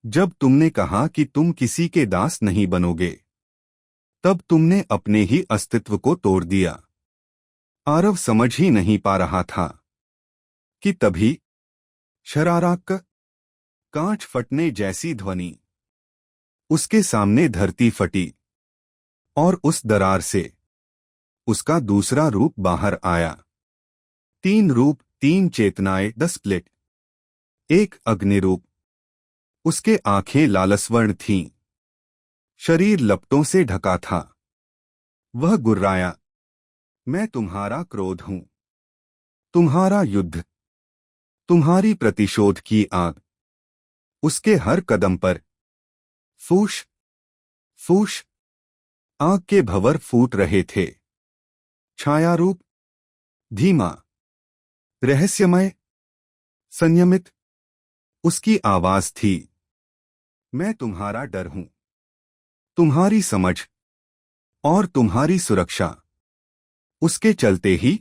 जब तुमने कहा कि तुम किसी के दास नहीं बनोगे, तब तुमने अपने ही अस्तित्व को तोड़ दिया। आरव समझ ही नहीं पा रहा था कि तभी शराराक, कांच फटने जैसी ध्वनि। उसके सामने धरती फटी और उस दरार से उसका दूसरा रूप बाहर आया। 3 रूप, 3 चेतनाएं, 10 प्लेट। एक अग्निरूप। उसके आंखें लालस्वर्ण थीं। शरीर लपटों से ढका था। वह गुर्राया, मैं तुम्हारा क्रोध हूं, तुम्हारा युद्ध, तुम्हारी प्रतिशोध की आग। उसके हर कदम पर फूश फूश आग के भंवर फूट रहे थे। छायारूप, धीमा, रहस्यमय, संयमित। उसकी आवाज थी, मैं तुम्हारा डर हूं, तुम्हारी समझ और तुम्हारी सुरक्षा। उसके चलते ही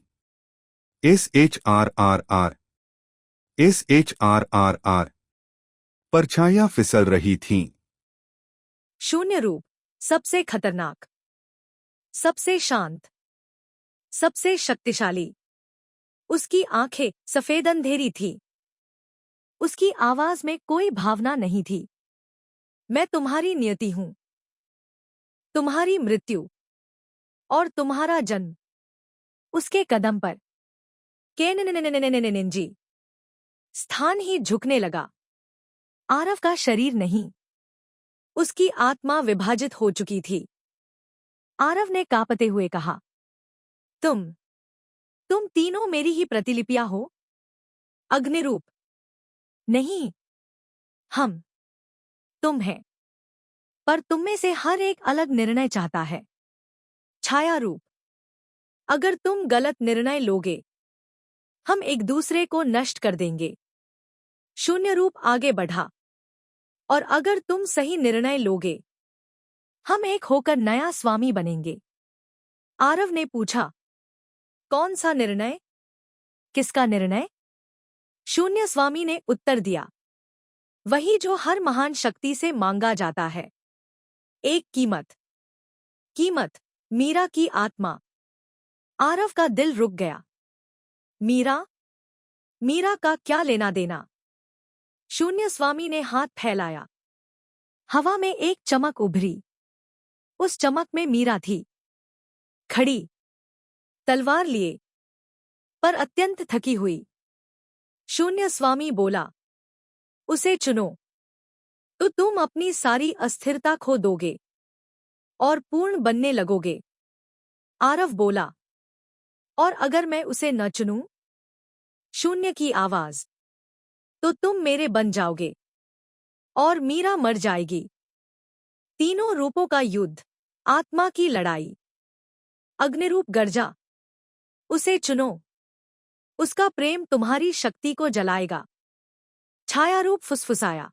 SHRRR, SHRRR परछाइयां फिसल रही थीं। शून्य रूप सबसे खतरनाक, सबसे शांत, सबसे शक्तिशाली। उसकी आंखें सफेद अंधेरी थी। उसकी आवाज में कोई भावना नहीं थी। मैं तुम्हारी नियति हूं, तुम्हारी मृत्यु और तुम्हारा जन्म। उसके कदम पर केननननननननननजी स्थान ही झुकने लगा। आरव का शरीर नहीं, उसकी आत्मा विभाजित हो चुकी थी। आरव ने कांपते हुए कहा, तुम तीनों मेरी ही प्रतिलिपियां हो। अग्निरूप, नहीं, तुम हैं, पर तुम में से हर एक अलग निर्णय चाहता है। छाया रूप, अगर तुम गलत निर्णय लोगे, हम एक दूसरे को नष्ट कर देंगे। शून्य रूप आगे बढ़ा, और अगर तुम सही निर्णय लोगे, हम एक होकर नया स्वामी बनेंगे। आरव ने पूछा, कौन सा निर्णय? किसका निर्णय? शून्य स्वामी ने उत्तर दिया, वही जो हर महान शक्ति से मांगा जाता है। एक कीमत। कीमत, मीरा की आत्मा। आरव का दिल रुक गया। मीरा? मीरा का क्या लेना देना? शून्य स्वामी ने हाथ फैलाया। हवा में एक चमक उभरी। उस चमक में मीरा थी, खड़ी, तलवार लिए, पर अत्यंत थकी हुई। शून्य स्वामी बोला, उसे चुनो। तो तुम अपनी सारी अस्थिरता खो दोगे और पूर्ण बनने लगोगे। आरव बोला। और अगर मैं उसे न चुनूं? शून्य की आवाज। तो तुम मेरे बन जाओगे और मीरा मर जाएगी। तीनों रूपों का युद्ध, आत्मा की लड़ाई। अग्निरूप गर्जा। उसे चुनो। उसका प्रेम तुम्हारी शक्ति को जलाएगा। छायारूप फुसफुसाया।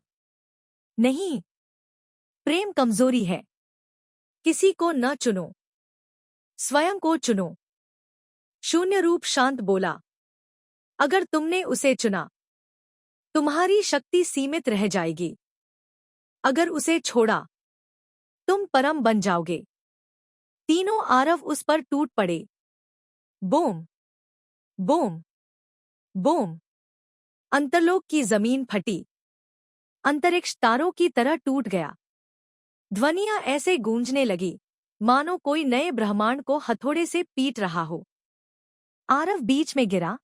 नहीं, प्रेम कमजोरी है। किसी को न चुनो, स्वयं को चुनो। शून्य रूप शांत बोला। अगर तुमने उसे चुना, तुम्हारी शक्ति सीमित रह जाएगी। अगर उसे छोड़ा, तुम परम बन जाओगे। तीनों आरव उस पर टूट पड़े। Boom, boom, boom. अंतरलोक की जमीन फटी। अंतरिक्ष तारों की तरह टूट गया। ध्वनियां ऐसे गूंजने लगी मानो कोई नए ब्रह्मांड को हथौड़े से पीट रहा हो। आरव बीच में गिरा।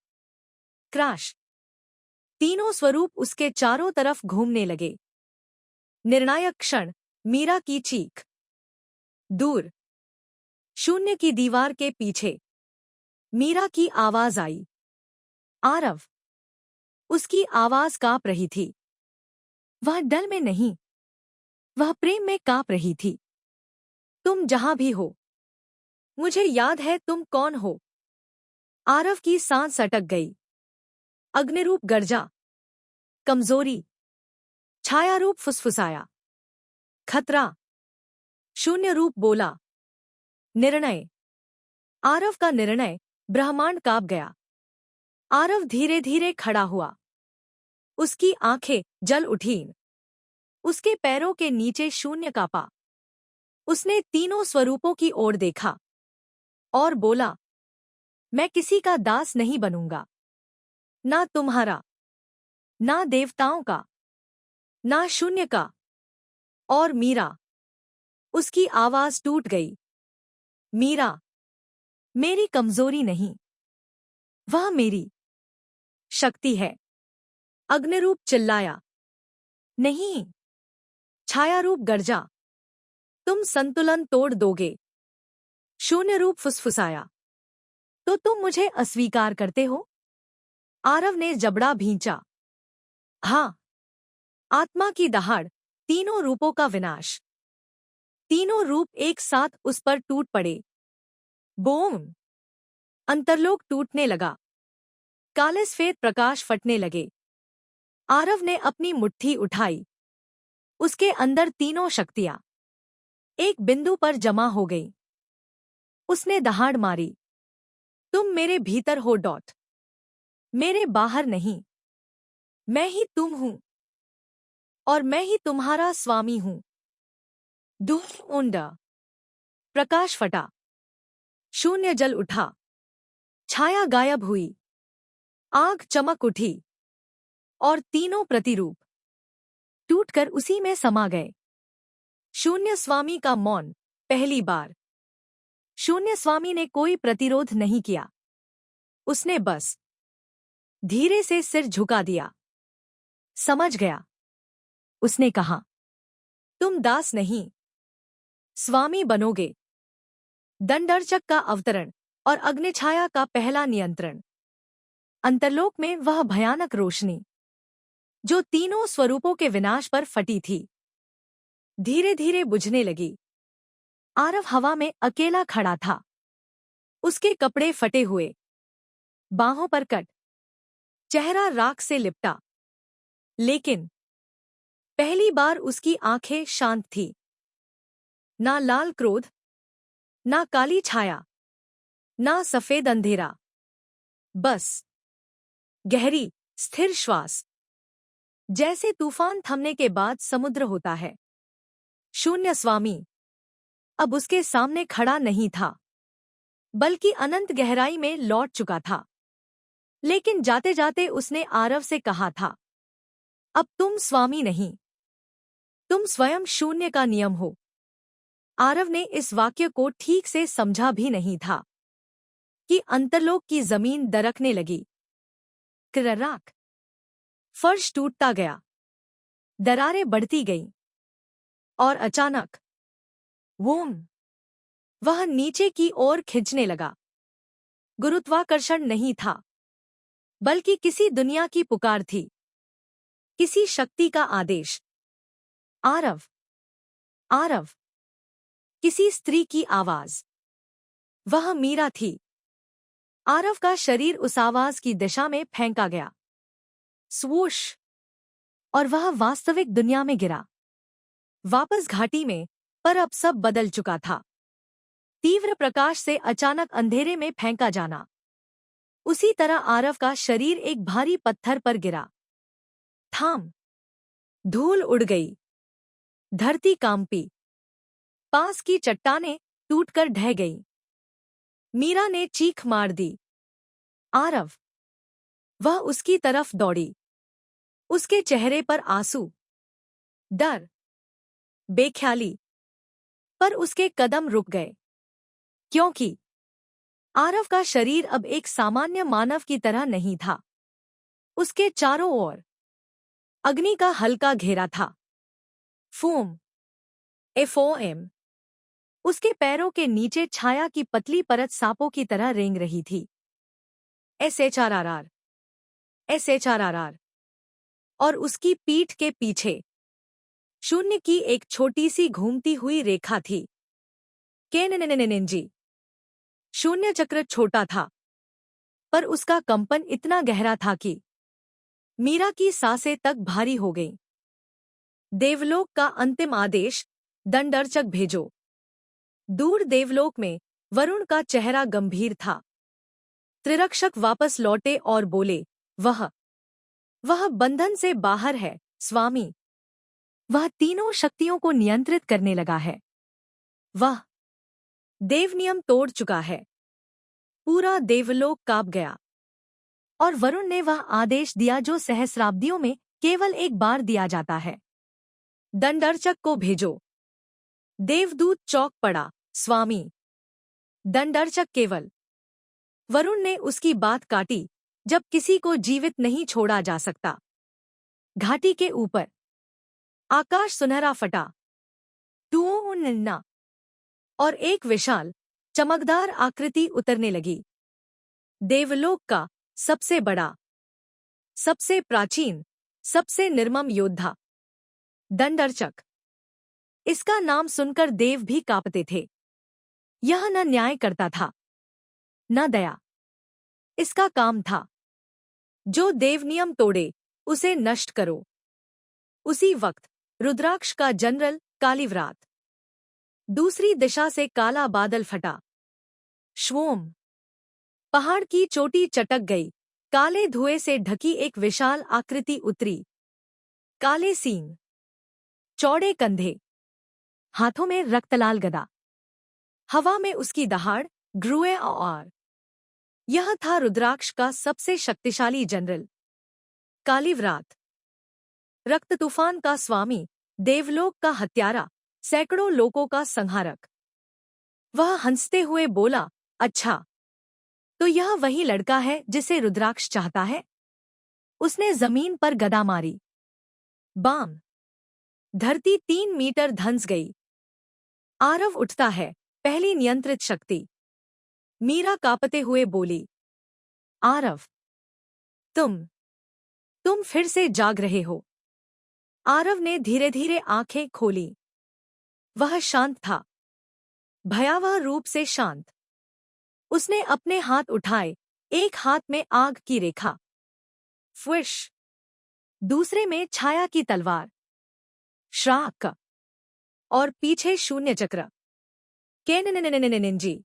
क्रैश। तीनों स्वरूप उसके चारों तरफ घूमने लगे। निर्णायक क्षण, मीरा की चीख। दूर, शून्य की दीवार के पीछे, मीरा की आवाज आई। आरव। उसकी आवाज कांप रही थी। वह डर में नहीं, वह प्रेम में कांप रही थी। तुम जहां भी हो, मुझे याद है तुम कौन हो। आरव की सांस अटक गई। अग्निरूप गर्जा। कमजोरी। छायारूप फुसफुसाया। खतरा। शून्य रूप बोला। निर्णय। आरव का निर्णय, ब्रह्मांड कांप गया। आरव धीरे धीरे खड़ा हुआ। उसकी आंखें जल उठीं। उसके पैरों के नीचे शून्य कांपा। उसने तीनों स्वरूपों की ओर देखा और बोला, मैं किसी का दास नहीं बनूंगा। ना तुम्हारा, ना देवताओं का, ना शून्य का। और मीरा। उसकी आवाज टूट गई। मीरा, मेरी कमजोरी नहीं, वह मेरी शक्ति है। अग्निरूप चिल्लाया। नहीं। छायारूप गर्जा। तुम संतुलन तोड़ दोगे। शून्य रूप फुसफुसाया। तो तुम मुझे अस्वीकार करते हो? आरव ने जबड़ा भींचा। हाँ। आत्मा की दहाड़, तीनों रूपों का विनाश। तीनों रूप एक साथ उस पर टूट पड़े। बूम। अंतरलोक टूटने लगा। काले सफेद प्रकाश फटने लगे। आरव ने अपनी मुट्ठी उठाई। उसके अंदर तीनों शक्तियां एक बिंदु पर जमा हो गईं। उसने दहाड़ मारी। तुम मेरे भीतर हो डॉट, मेरे बाहर नहीं। मैं ही तुम हूं और मैं ही तुम्हारा स्वामी हूं। दूर ऊंडा। प्रकाश फटा। शून्य जल उठा। छाया गायब हुई। आग चमक उठी और तीनों प्रतिरूप टूटकर उसी में समा गए। शून्य स्वामी का मौन, पहली बार। शून्य स्वामी ने कोई प्रतिरोध नहीं किया। उसने बस धीरे से सिर झुका दिया। समझ गया। उसने कहा, तुम दास नहीं, स्वामी बनोगे। दंडर्चक का अवतरण और अग्निछाया का पहला नियंत्रण। अंतरलोक में वह भयानक रोशनी जो तीनों स्वरूपों के विनाश पर फटी थी, धीरे धीरे बुझने लगी। आरव हवा में अकेला खड़ा था। उसके कपड़े फटे हुए, बाहों पर कट, चेहरा राख से लिपटा। लेकिन पहली बार उसकी आंखें शांत थी। ना लाल क्रोध, ना काली छाया, ना सफेद अंधेरा। बस गहरी, स्थिर श्वास, जैसे तूफान थमने के बाद समुद्र होता है। शून्य स्वामी अब उसके सामने खड़ा नहीं था, बल्कि अनंत गहराई में लौट चुका था। लेकिन जाते जाते उसने आरव से कहा था, अब तुम स्वामी नहीं, तुम स्वयं शून्य का नियम हो। आरव ने इस वाक्य को ठीक से समझा भी नहीं था कि अंतरलोक की जमीन दरकने लगी। किरराक। फर्श टूटता गया। दरारें बढ़ती गईं और अचानक वूम, वह नीचे की ओर खिंचने लगा। गुरुत्वाकर्षण नहीं था, बल्कि किसी दुनिया की पुकार थी, किसी शक्ति का आदेश। आरव, आरव, किसी स्त्री की आवाज। वह मीरा थी। आरव का शरीर उस आवाज की दिशा में फेंका गया। स्वूश, और वह वास्तविक दुनिया में गिरा, वापस घाटी में। पर अब सब बदल चुका था। तीव्र प्रकाश से अचानक अंधेरे में फेंका जाना। उसी तरह आरव का शरीर एक भारी पत्थर पर गिरा। थाम, धूल उड़ गई, धरती कांपी, पास की चट्टानें टूटकर ढह गईं। मीरा ने चीख मार दी। आरव, वह उसकी तरफ दौड़ी। उसके चेहरे पर आंसू, डर, बेख्याली। पर उसके कदम रुक गए, क्योंकि आरव का शरीर अब एक सामान्य मानव की तरह नहीं था। उसके चारों ओर अग्नि का हल्का घेरा था। Foam, FOM. उसके पैरों के नीचे छाया की पतली परत सांपों की तरह रेंग रही थी। एसएचआरआर, एसएचआरआर। और उसकी पीठ के पीछे शून्य की एक छोटी सी घूमती हुई रेखा थी। केननननननजी। शून्य चक्र छोटा था, पर उसका कंपन इतना गहरा था कि मीरा की सांसें तक भारी हो गईं। देवलोक का अंतिम आदेश, दंडर्चक भेजो। दूर देवलोक में वरुण का चेहरा गंभीर था। त्रिरक्षक वापस लौटे और बोले, वह बंधन से बाहर है, स्वामी। वह तीनों शक्तियों को नियंत्रित करने लगा है। वह देवनियम तोड़ चुका है। पूरा देवलोक कांप गया। और वरुण ने वह आदेश दिया जो सहस्राब्दियों में केवल एक बार दिया जाता है। दंडर्चक को भेजो। देवदूत चौंक पड़ा, स्वामी। दंडर्चक केवल। वरुण ने उसकी बात काटी, जब किसी को जीवित नहीं छोड़ा जा सकता। घाटी के ऊपर आकाश सुनहरा फटा। टूनन्ना, और एक विशाल चमकदार आकृति उतरने लगी। देवलोक का सबसे बड़ा, सबसे प्राचीन, सबसे निर्मम योद्धा, दंडर्चक। इसका नाम सुनकर देव भी कांपते थे। यह न न्याय करता था, न दया। इसका काम था, जो देवनियम तोड़े उसे नष्ट करो। उसी वक्त रुद्राक्ष का जनरल कालीव्रात। दूसरी दिशा से काला बादल फटा। श्वोम, पहाड़ की चोटी चटक गई। काले धुएं से ढकी एक विशाल आकृति उतरी। काले सींग, चौड़े कंधे, हाथों में रक्तलाल गदा। हवा में उसकी दहाड़, ग्रुए और यह था रुद्राक्ष का सबसे शक्तिशाली जनरल, कालीव्रात। रक्त तूफान का स्वामी, देवलोक का हत्यारा, सैकड़ों लोगों का संहारक। वह हंसते हुए बोला, अच्छा, तो यह वही लड़का है जिसे रुद्राक्ष चाहता है। उसने जमीन पर गदा मारी। बाम, धरती 3 मीटर धंस गई। आरव उठता है, पहली नियंत्रित शक्ति। मीरा कांपते हुए बोली, आरव, तुम फिर से जाग रहे हो। आरव ने धीरे धीरे आंखें खोली। वह शांत था, भयावह रूप से शांत। उसने अपने हाथ उठाए, एक हाथ में आग की रेखा, फ्विश, दूसरे में छाया की तलवार, श्राक, और पीछे शून्य चक्र। केनननननननजी।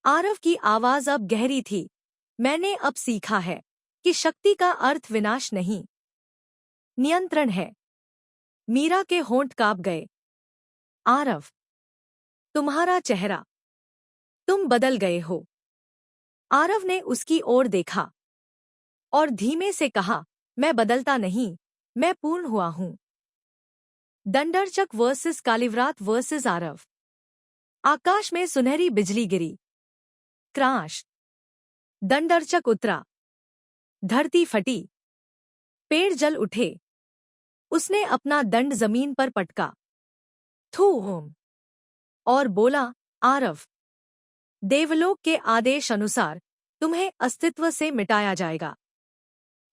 आरव की आवाज अब गहरी थी। मैंने अब सीखा है कि शक्ति का अर्थ विनाश नहीं, नियंत्रण है। मीरा के होंठ कांप गए। आरव, तुम्हारा चेहरा, तुम बदल गए हो। आरव ने उसकी ओर देखा और धीमे से कहा, मैं बदलता नहीं, मैं पूर्ण हुआ हूं। दंडर्चक वर्सेस कालीव्रात वर्सेस आरव। आकाश में सुनहरी बिजली गिरी। क्राश, दंडर्चक उतरा। धरती फटी, पेड़ जल उठे। उसने अपना दंड जमीन पर पटका, थू होम, और बोला, आरव, देवलोक के आदेश अनुसार तुम्हें अस्तित्व से मिटाया जाएगा।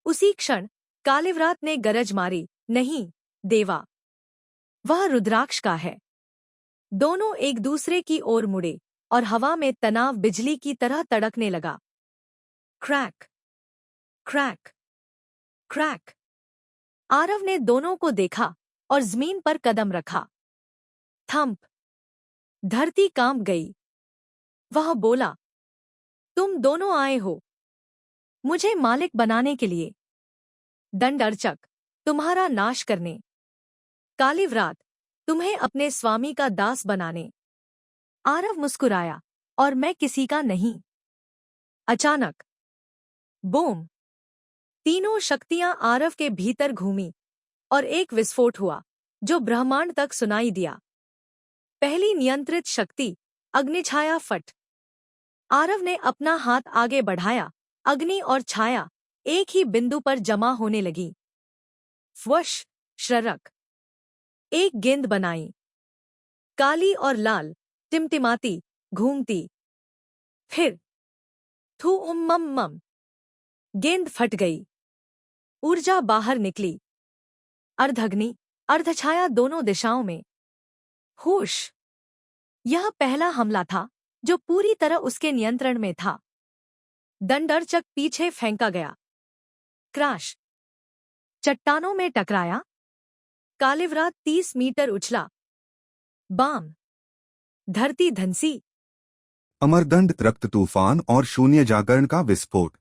उसी क्षण कालिव्रात ने गरज मारी, नहीं, देवा, वह रुद्राक्ष का है। दोनों एक दूसरे की ओर मुड़े और हवा में तनाव बिजली की तरह तड़कने लगा। Crack, crack, crack. आरव ने दोनों को देखा और जमीन पर कदम रखा। थंप, धरती कांप गई। वह बोला, तुम दोनों आए हो मुझे मालिक बनाने के लिए, दंडर्चक, तुम्हारा नाश करने, कालिव्रात, तुम्हें अपने स्वामी का दास बनाने। आरव मुस्कुराया, और मैं किसी का नहीं। अचानक बूम, तीनों शक्तियां आरव के भीतर घूमी और एक विस्फोट हुआ जो ब्रह्मांड तक सुनाई दिया। पहली नियंत्रित शक्ति, अग्निछाया फट। आरव ने अपना हाथ आगे बढ़ाया, अग्नि और छाया एक ही बिंदु पर जमा होने लगी। फ्वश, शरक, एक गेंद बनाई, काली और लाल, टिमटिमाती, घूमती। फिर थू उम्मम मम, गेंद फट गई, ऊर्जा बाहर निकली। अर्धअग्नि, अर्धछाया दोनों दिशाओं में। होश, यह पहला हमला था जो पूरी तरह उसके नियंत्रण में था। दंडर्चक पीछे फेंका गया। क्रैश, चट्टानों में टकराया। कालिव्रात 30 मीटर उछला। बाम, धरती धंसी। अमरदंड, रक्त तूफान और शून्य जागरण का विस्फोट।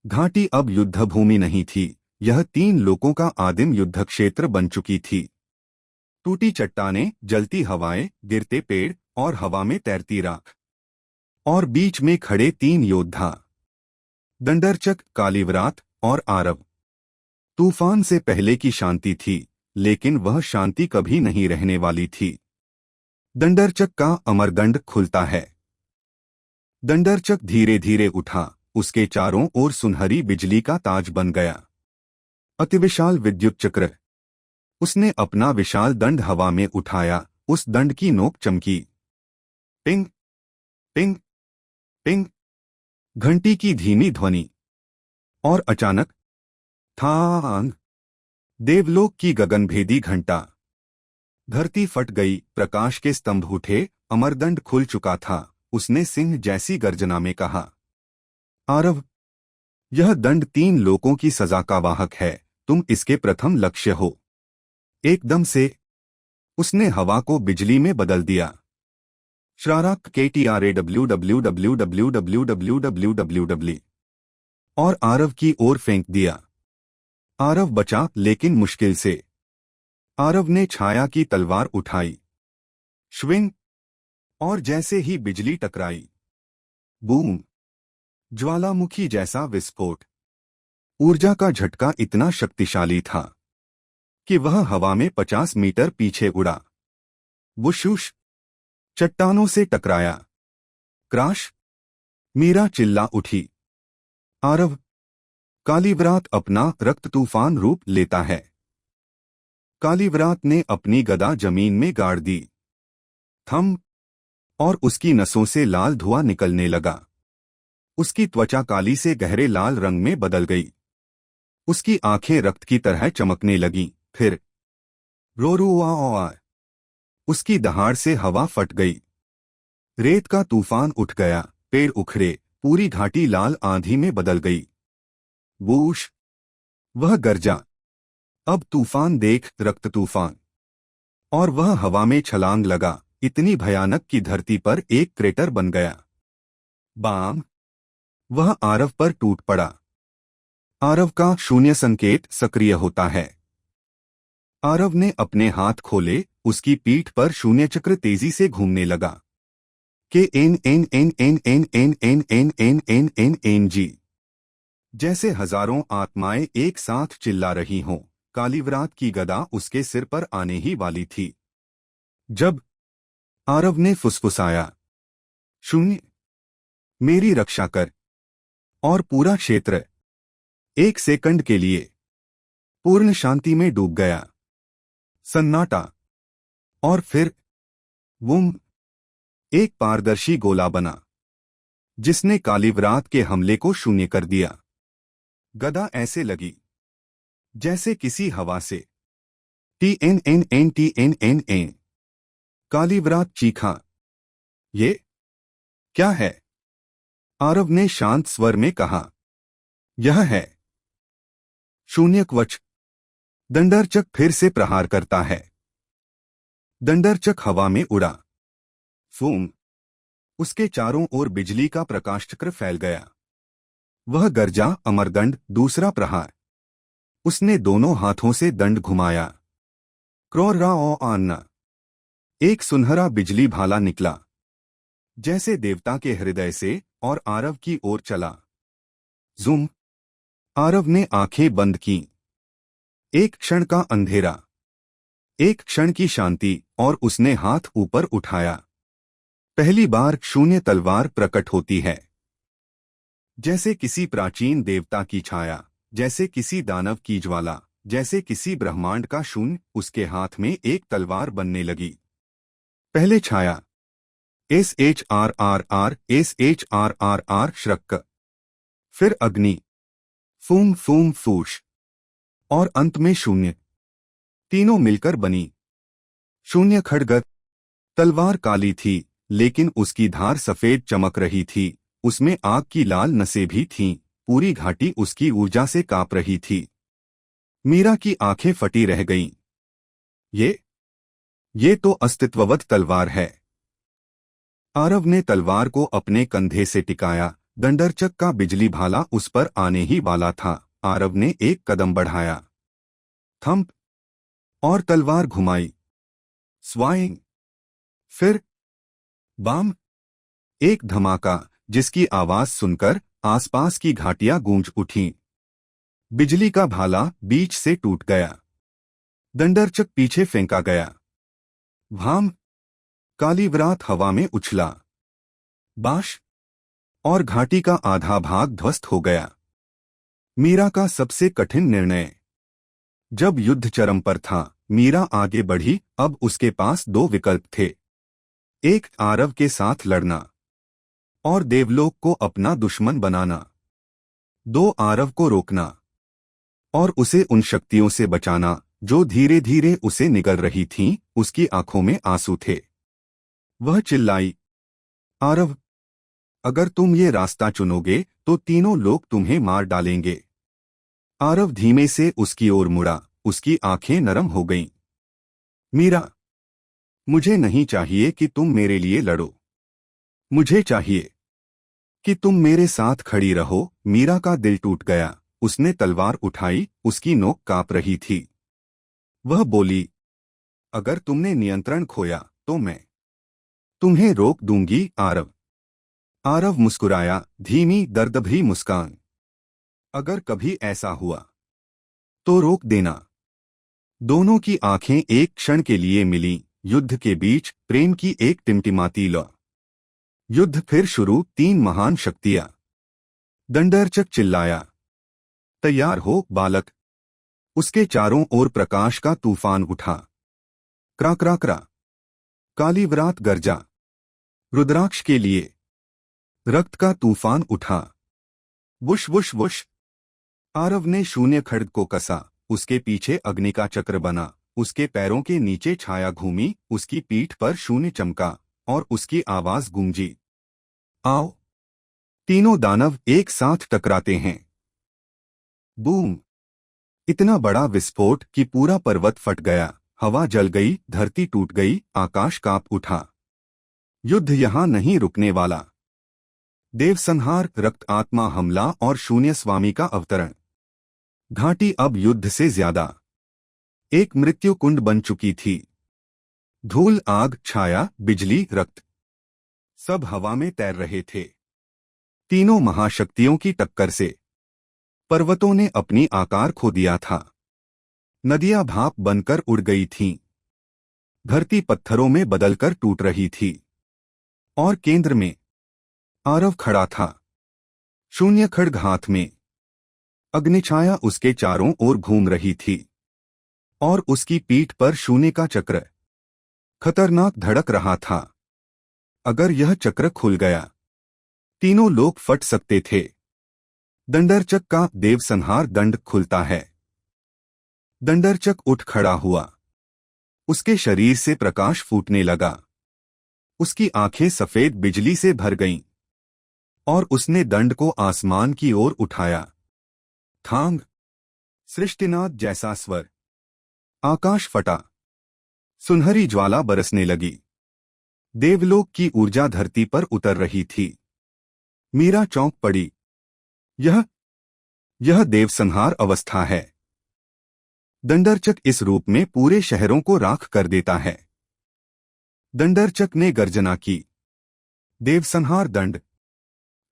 घाटी अब युद्ध भूमि नहीं थी, यह 3 लोकों का आदिम युद्ध क्षेत्र बन चुकी थी। टूटी चट्टानें, जलती हवाएं, गिरते पेड़ और हवा में तैरती राख। और बीच में खड़े 3 योद्धा, दंडर्चक, कालिव्रात और आरव। तूफान से पहले की शांति थी, लेकिन वह शांति कभी नहीं रहने वाली थी। दंडर्चक का अमरदंड खुलता है। दंडर्चक धीरे धीरे उठा, उसके चारों ओर सुनहरी बिजली का ताज बन गया। अतिविशाल विद्युत चक्र। उसने अपना विशाल दंड हवा में उठाया, उस दंड की नोक चमकी। पिंग, पिंग, पिंग, घंटी की धीमी ध्वनि। और अचानक थांग, देवलोक की गगनभेदी घंटा। धरती फट गई, प्रकाश के स्तंभ उठे, अमरदंड खुल चुका था। उसने सिंह जैसी गर्जना में कहा, आरव, यह दंड 3 लोकों की सजा का वाहक है, तुम इसके प्रथम लक्ष्य हो। एकदम से उसने हवा को बिजली में बदल दिया। श्राराक KTRAWWWWWWW और आरव की ओर फेंक दिया। आरव बचा, लेकिन मुश्किल से। आरव ने छाया की तलवार उठाई। श्विंग, और जैसे ही बिजली टकराई, बूम, ज्वालामुखी जैसा विस्फोट। ऊर्जा का झटका इतना शक्तिशाली था कि वह हवा में 50 मीटर पीछे उड़ा। वुशूश, चट्टानों से टकराया। क्रैश, मीरा चिल्ला उठी। आरव, कालिव्रात अपना रक्त तूफान रूप लेता है। कालिव्रात ने अपनी गदा जमीन में गाड़ दी। थम, और उसकी नसों से लाल धुआं निकलने लगा। उसकी त्वचा काली से गहरे लाल रंग में बदल गई। उसकी आंखें रक्त की तरह चमकने लगीं। फिर रोरुआ, उसकी दहाड़ से हवा फट गई। रेत का तूफान उठ गया, पेड़ उखड़े, पूरी घाटी लाल आंधी में बदल गई। वूश, वह गरजा। अब तूफान देख, रक्त तूफान। और वह हवा में छलांग लगा, इतनी भयानक कि धरती पर एक क्रेटर बन गया। बाम, वह आरव पर टूट पड़ा। आरव का शून्य संकेत सक्रिय होता है। आरव ने अपने हाथ खोले, उसकी पीठ पर शून्य चक्र तेजी से घूमने लगा। के एन एन एन एन एन एन एन एन एन एन एन एन जी, जैसे हजारों आत्माएं एक साथ चिल्ला रही हों। कालिव्रात की गदा उसके सिर पर आने ही वाली थी जब आरव ने फुसफुसाया, शून्य, मेरी रक्षा कर। और पूरा क्षेत्र 1 सेकंड के लिए पूर्ण शांति में डूब गया। सन्नाटा। और फिर वुम, एक पारदर्शी गोला बना जिसने कालीव्रात के हमले को शून्य कर दिया। गदा ऐसे लगी जैसे किसी हवा से TNNN। कालीव्रात चीखा, ये क्या है? आरव ने शांत स्वर में कहा, यह है शून्यकवच। दंडरचक फिर से प्रहार करता है। दंडरचक हवा में उड़ा। फूम। उसके चारों ओर बिजली का प्रकाशचक्र फैल गया। वह गर्जा, अमरदंड, दूसरा प्रहार। उसने दोनों हाथों से दंड घुमाया। क्रोरा ओ आन्ना। एक सुनहरा बिजली भाला निकला जैसे देवता के हृदय से और आरव की ओर चला। जूम। आरव ने आंखें बंद की। एक क्षण का अंधेरा, एक क्षण की शांति, और उसने हाथ ऊपर उठाया। पहली बार शून्य तलवार प्रकट होती है, जैसे किसी प्राचीन देवता की छाया, जैसे किसी दानव की ज्वाला, जैसे किसी ब्रह्मांड का शून्य। उसके हाथ में एक तलवार बनने लगी। पहले छाया, SHRRR SHRRR श्रक, फिर अग्नि, फूम फूम फूश, और अंत में शून्य। तीनों मिलकर बनी शून्य खड्ग। तलवार काली थी, लेकिन उसकी धार सफेद चमक रही थी। उसमें आग की लाल नसें भी थीं। पूरी घाटी उसकी ऊर्जा से कांप रही थी। मीरा की आंखें फटी रह गईं। ये तो अस्तित्ववत तलवार है। आरव ने तलवार को अपने कंधे से टिकाया। दंडरचक का बिजली भाला उस पर आने ही वाला था। आरव ने एक कदम बढ़ाया। थंप, और तलवार घुमाई। स्वाइंग। फिर बाम। एक धमाका जिसकी आवाज सुनकर आसपास की घाटियां गूंज उठीं। बिजली का भाला बीच से टूट गया। दंडरचक पीछे फेंका गया। भाम। कालीव्रात हवा में उछला। बाश। और घाटी का आधा भाग ध्वस्त हो गया। मीरा का सबसे कठिन निर्णय। जब युद्ध चरम पर था, मीरा आगे बढ़ी। अब उसके पास दो विकल्प थे, एक आरव के साथ लड़ना और देवलोक को अपना दुश्मन बनाना। दो, आरव को रोकना और उसे उन शक्तियों से बचाना जो धीरे धीरे उसे निगल रही थीं। उसकी आंखों में आंसू थे। वह चिल्लाई, आरव, अगर तुम ये रास्ता चुनोगे तो तीनों लोग तुम्हें मार डालेंगे। आरव धीमे से उसकी ओर मुड़ा। उसकी आंखें नरम हो गईं। मीरा, मुझे नहीं चाहिए कि तुम मेरे लिए लड़ो। मुझे चाहिए कि तुम मेरे साथ खड़ी रहो। मीरा का दिल टूट गया। उसने तलवार उठाई। उसकी नोक कांप रही थी। वह बोली, अगर तुमने नियंत्रण खोया तो मैं तुम्हें रोक दूंगी। आरव। आरव मुस्कुराया, धीमी दर्दभरी मुस्कान। अगर कभी ऐसा हुआ तो रोक देना। दोनों की आंखें एक क्षण के लिए मिलीं। युद्ध के बीच प्रेम की एक टिमटिमाती लौ। युद्ध फिर शुरू। तीन महान शक्तियां। दंडरचक चिल्लाया, तैयार हो बालक। उसके चारों ओर प्रकाश का तूफान उठा। क्रा। कालीव्रात गर्जा। रुद्राक्ष के लिए रक्त का तूफान उठा। Whoosh whoosh whoosh. आरव ने शून्य खड्ग को कसा। उसके पीछे अग्नि का चक्र बना। उसके पैरों के नीचे छाया घूमी। उसकी पीठ पर शून्य चमका और उसकी आवाज गूंजी, आओ। तीनों दानव एक साथ टकराते हैं। बूम। इतना बड़ा विस्फोट कि पूरा पर्वत फट गया। हवा जल गई, धरती टूट गई, आकाश कांप उठा। युद्ध यहां नहीं रुकने वाला। देवसंहार, रक्त आत्मा हमला और शून्य स्वामी का अवतरण। घाटी अब युद्ध से ज्यादा एक मृत्यु कुंड बन चुकी थी। धूल, आग, छाया, बिजली, रक्त, सब हवा में तैर रहे थे। तीनों महाशक्तियों की टक्कर से पर्वतों ने अपनी आकार खो दिया था। नदियां भाप बनकर उड़ गई थीं। धरती पत्थरों में बदलकर टूट रही थी। और केंद्र में आरव खड़ा था, शून्य खड्ग हाथ में। अग्निछाया उसके चारों ओर घूम रही थी और उसकी पीठ पर शून्य का चक्र खतरनाक धड़क रहा था। अगर यह चक्र खुल गया, तीनों लोग फट सकते थे। दंडरचक का देवसंहार दंड खुलता है। दंडरचक उठ खड़ा हुआ। उसके शरीर से प्रकाश फूटने लगा। उसकी आंखें सफेद बिजली से भर गईं और उसने दंड को आसमान की ओर उठाया। थांग, सृष्टिनाथ जैसा स्वर। आकाश फटा। सुनहरी ज्वाला बरसने लगी। देवलोक की ऊर्जा धरती पर उतर रही थी। मीरा चौंक पड़ी। यह देवसंहार अवस्था है। दंडरचक इस रूप में पूरे शहरों को राख कर देता है। दंडरचक ने गर्जना की। देवसंहार दंड।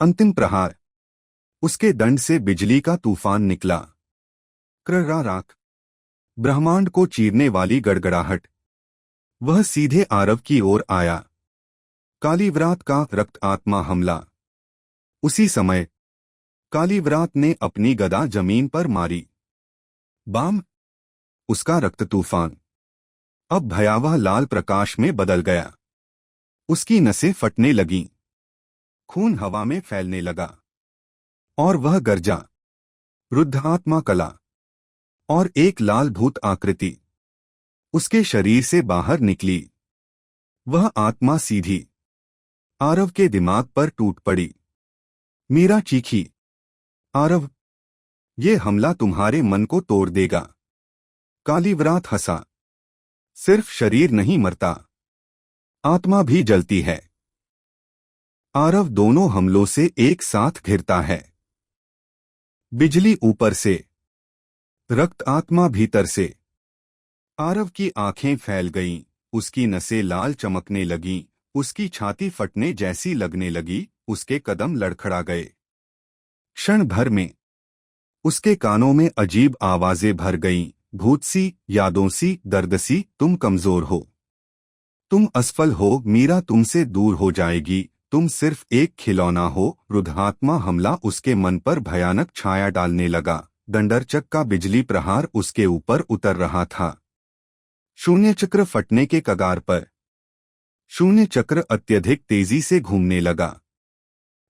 अंतिम प्रहार। उसके दंड से बिजली का तूफान निकला। कृर्राराक। ब्रह्मांड को चीरने वाली गड़गड़ाहट। वह सीधे आरव की ओर आया। कालीव्रात का रक्त आत्मा हमला। उसी समय कालीव्रात ने अपनी गदा जमीन पर मारी। बाम। उसका रक्त तूफान अब भयावह लाल प्रकाश में बदल गया। उसकी नसें फटने लगीं। खून हवा में फैलने लगा और वह गर्जा। रुद्धात्मा कला और एक लाल भूत आकृति उसके शरीर से बाहर निकली। वह आत्मा सीधी आरव के दिमाग पर टूट पड़ी। मीरा चीखी, आरव, ये हमला तुम्हारे मन को तोड़ देगा। कालीव्रात हंसा। सिर्फ शरीर नहीं मरता, आत्मा भी जलती है। आरव दोनों हमलों से एक साथ घिरता है। बिजली ऊपर से, रक्त आत्मा भीतर से। आरव की आंखें फैल गईं, उसकी नसें लाल चमकने लगीं, उसकी छाती फटने जैसी लगने लगी, उसके कदम लड़खड़ा गए। क्षण भर में उसके कानों में अजीब आवाजें भर गईं, भूतसी, यादोंसी, दर्दसी, तुम कमजोर हो, तुम असफल हो, मीरा तुमसे दूर हो जाएगी, तुम सिर्फ एक खिलौना हो। रुद्धात्मा हमला उसके मन पर भयानक छाया डालने लगा। दंडरचक का बिजली प्रहार उसके ऊपर उतर रहा था। शून्य चक्र फटने के कगार पर। शून्य चक्र अत्यधिक तेजी से घूमने लगा।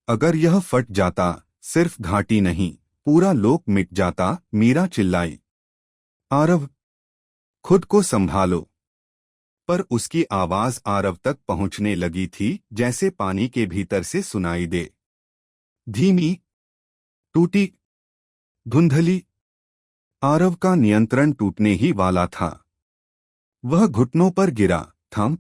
अगर यह फट जाता, सिर्फ घाटी नहीं, पूरा लोक मिट जाता। मीरा चिल्लाई, आरव, खुद को संभालो। पर उसकी आवाज आरव तक पहुंचने लगी थी जैसे पानी के भीतर से सुनाई दे। धीमी, टूटी, धुंधली। आरव का नियंत्रण टूटने ही वाला था। वह घुटनों पर गिरा, थम।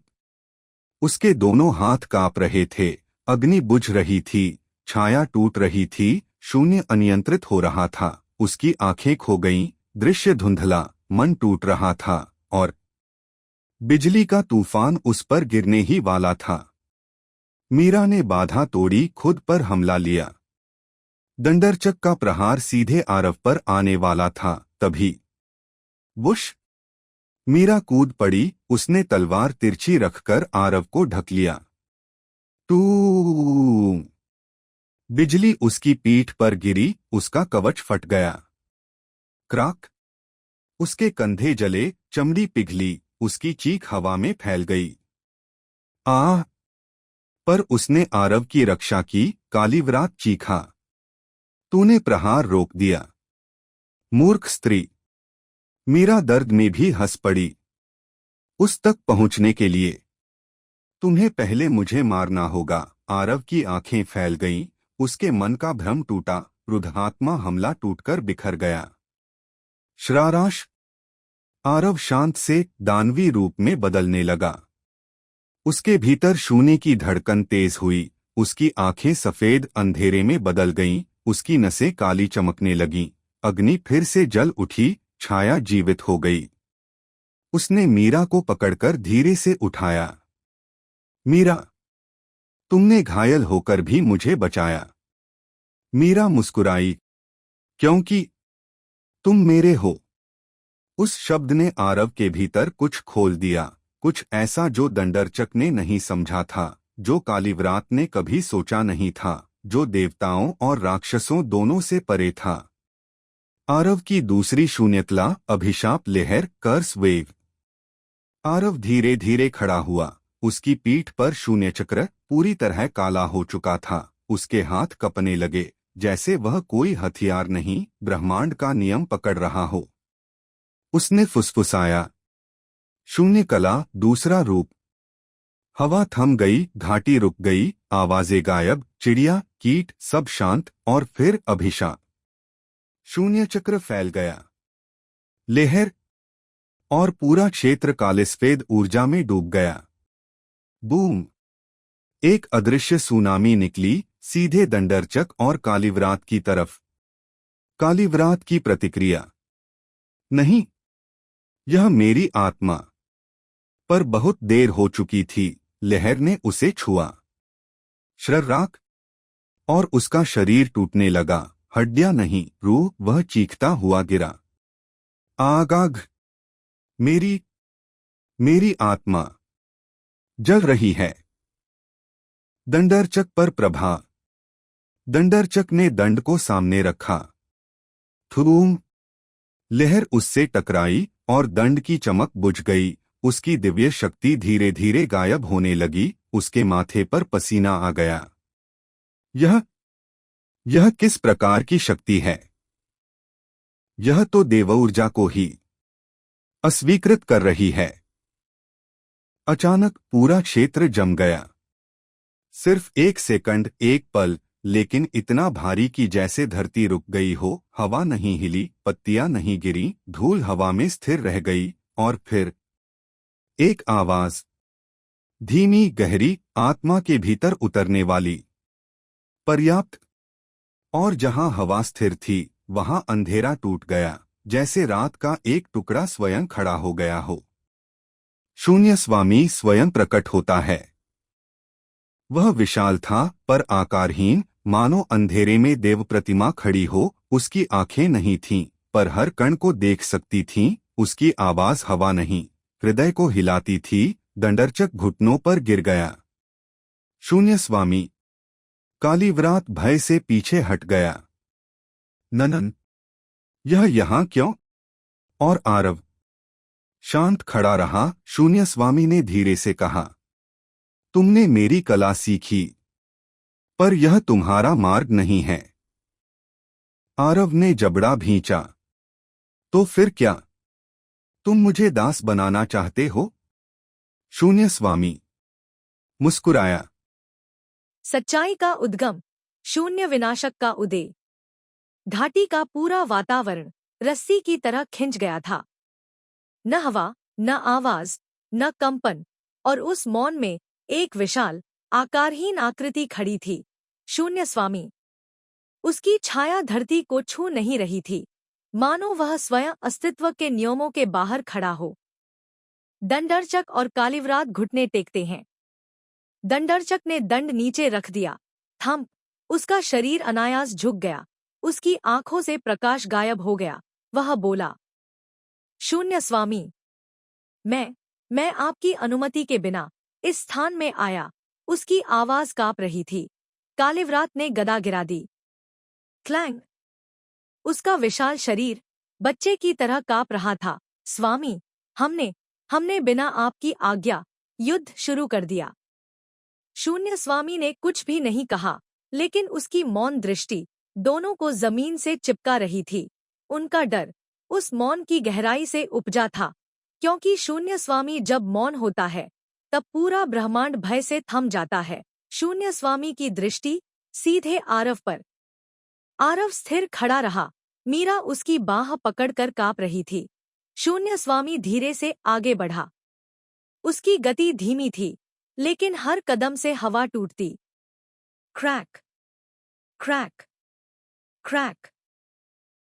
उसके दोनों हाथ कांप रहे थे। अग्नि बुझ रही थी, छाया टूट रही थी, शून्य अनियंत्रित हो रहा था। उसकी आंखें खो गईं, दृश्य धुंधला, मन टूट रहा था और बिजली का तूफान उस पर गिरने ही वाला था। मीरा ने बाधा तोड़ी, खुद पर हमला लिया। दंडरचक का प्रहार सीधे आरव पर आने वाला था। तभी वुश! मीरा कूद पड़ी। उसने तलवार तिरछी रखकर आरव को ढक लिया। टू! बिजली उसकी पीठ पर गिरी, उसका कवच फट गया। क्राक! उसके कंधे जले, चमड़ी पिघली, उसकी चीख हवा में फैल गई। आह! पर उसने आरव की रक्षा की। कालीव्रात चीखा, तूने प्रहार रोक दिया, मूर्ख स्त्री। मीरा दर्द में भी हंस पड़ी। उस तक पहुंचने के लिए तुम्हें पहले मुझे मारना होगा। आरव की आंखें फैल गईं, उसके मन का भ्रम टूटा। रुद्धात्मा हमला टूटकर बिखर गया। श्राराश! आरव शांत से दानवी रूप में बदलने लगा। उसके भीतर शून्य की धड़कन तेज हुई। उसकी आंखें सफेद अंधेरे में बदल गईं, उसकी नसें काली चमकने लगीं। अग्नि फिर से जल उठी, छाया जीवित हो गई। उसने मीरा को पकड़कर धीरे से उठाया। मीरा, तुमने घायल होकर भी मुझे बचाया। मीरा मुस्कुराई, क्योंकि तुम मेरे हो। उस शब्द ने आरव के भीतर कुछ खोल दिया, कुछ ऐसा जो दंडरचक ने नहीं समझा था, जो कालीव्रात ने कभी सोचा नहीं था, जो देवताओं और राक्षसों दोनों से परे था। आरव की दूसरी शून्यतला अभिशाप लहर कर्स वेव। आरव धीरे धीरे खड़ा हुआ। उसकी पीठ पर शून्य चक्र पूरी तरह काला हो चुका था। उसके हाथ कपने लगे, जैसे वह कोई हथियार नहीं, ब्रह्मांड का नियम पकड़ रहा हो। उसने फुसफुसाया, शून्य कला दूसरा रूप। हवा थम गई, घाटी रुक गई, आवाजें गायब, चिड़िया कीट सब शांत, और फिर अभिशाप। शून्य चक्र फैल गया। लहर और पूरा क्षेत्र कालिस्फेद ऊर्जा में डूब गया। बूम! एक अदृश्य सुनामी निकली, सीधे दंडरचक और कालीव्रात की तरफ। कालीव्रात की प्रतिक्रिया, नहीं, यह मेरी आत्मा। पर बहुत देर हो चुकी थी। लहर ने उसे छुआ, श्रर्राक, और उसका शरीर टूटने लगा। हड्डियां नहीं, रूह। वह चीखता हुआ गिरा, आगाग! मेरी मेरी आत्मा जल रही है। दंडरचक पर प्रभाव। दंडरचक ने दंड को सामने रखा। थूम! लहर उससे टकराई और दंड की चमक बुझ गई। उसकी दिव्य शक्ति धीरे धीरे गायब होने लगी। उसके माथे पर पसीना आ गया। यह किस प्रकार की शक्ति है? यह तो देव ऊर्जा को ही अस्वीकृत कर रही है। अचानक पूरा क्षेत्र जम गया। सिर्फ एक सेकंड, एक पल, लेकिन इतना भारी कि जैसे धरती रुक गई हो। हवा नहीं हिली, पत्तियां नहीं गिरी, धूल हवा में स्थिर रह गई। और फिर एक आवाज, धीमी, गहरी, आत्मा के भीतर उतरने वाली, पर्याप्त। और जहां हवा स्थिर थी, वहां अंधेरा टूट गया, जैसे रात का एक टुकड़ा स्वयं खड़ा हो गया हो। शून्य स्वामी स्वयं प्रकट होता है। वह विशाल था, पर आकारहीन, मानो अंधेरे में देव प्रतिमा खड़ी हो। उसकी आंखें नहीं थीं, पर हर कण को देख सकती थीं। उसकी आवाज हवा नहीं, हृदय को हिलाती थी। दंडरचक घुटनों पर गिर गया। शून्य स्वामी। कालीव्रात भय से पीछे हट गया। ननन, यह यहाँ क्यों? और आरव शांत खड़ा रहा। शून्य स्वामी ने धीरे से कहा, तुमने मेरी कला सीखी, पर यह तुम्हारा मार्ग नहीं है। आरव ने जबड़ा भींचा, तो फिर क्या? तुम मुझे दास बनाना चाहते हो? शून्य स्वामी मुस्कुराया, सच्चाई का उद्गम, शून्य विनाशक का उदय। घाटी का पूरा वातावरण रस्सी की तरह खिंच गया था। न हवा, न आवाज, न कंपन, और उस मौन में एक विशाल, आकारहीन आकृति खड़ी थी। शून्य स्वामी। उसकी छाया धरती को छू नहीं रही थी, मानो वह स्वयं अस्तित्व के नियमों के बाहर खड़ा हो। दंडरचक और कालीव्रात घुटने टेकते हैं। दंडरचक ने दंड नीचे रख दिया। थम! उसका शरीर अनायास झुक गया। उसकी आंखों से प्रकाश गायब हो गया। वह बोला, शून्य स्वामी, मैं आपकी अनुमति के बिना इस स्थान में आया। उसकी आवाज कांप रही थी। कालीव्रात ने गदा गिरा दी। क्लैंग! उसका विशाल शरीर बच्चे की तरह कांप रहा था। स्वामी, हमने बिना आपकी आज्ञा युद्ध शुरू कर दिया। शून्य स्वामी ने कुछ भी नहीं कहा, लेकिन उसकी मौन दृष्टि दोनों को जमीन से चिपका रही थी। उनका डर उस मौन की गहराई से उपजा था, क्योंकि शून्य स्वामी जब मौन होता है, तब पूरा ब्रह्मांड भय से थम जाता है। शून्य स्वामी की दृष्टि सीधे आरव पर। आरव स्थिर खड़ा रहा। मीरा उसकी बाह पकड़कर कांप रही थी। शून्य स्वामी धीरे से आगे बढ़ा। उसकी गति धीमी थी, लेकिन हर कदम से हवा टूटती। क्रैक, क्रैक, क्रैक,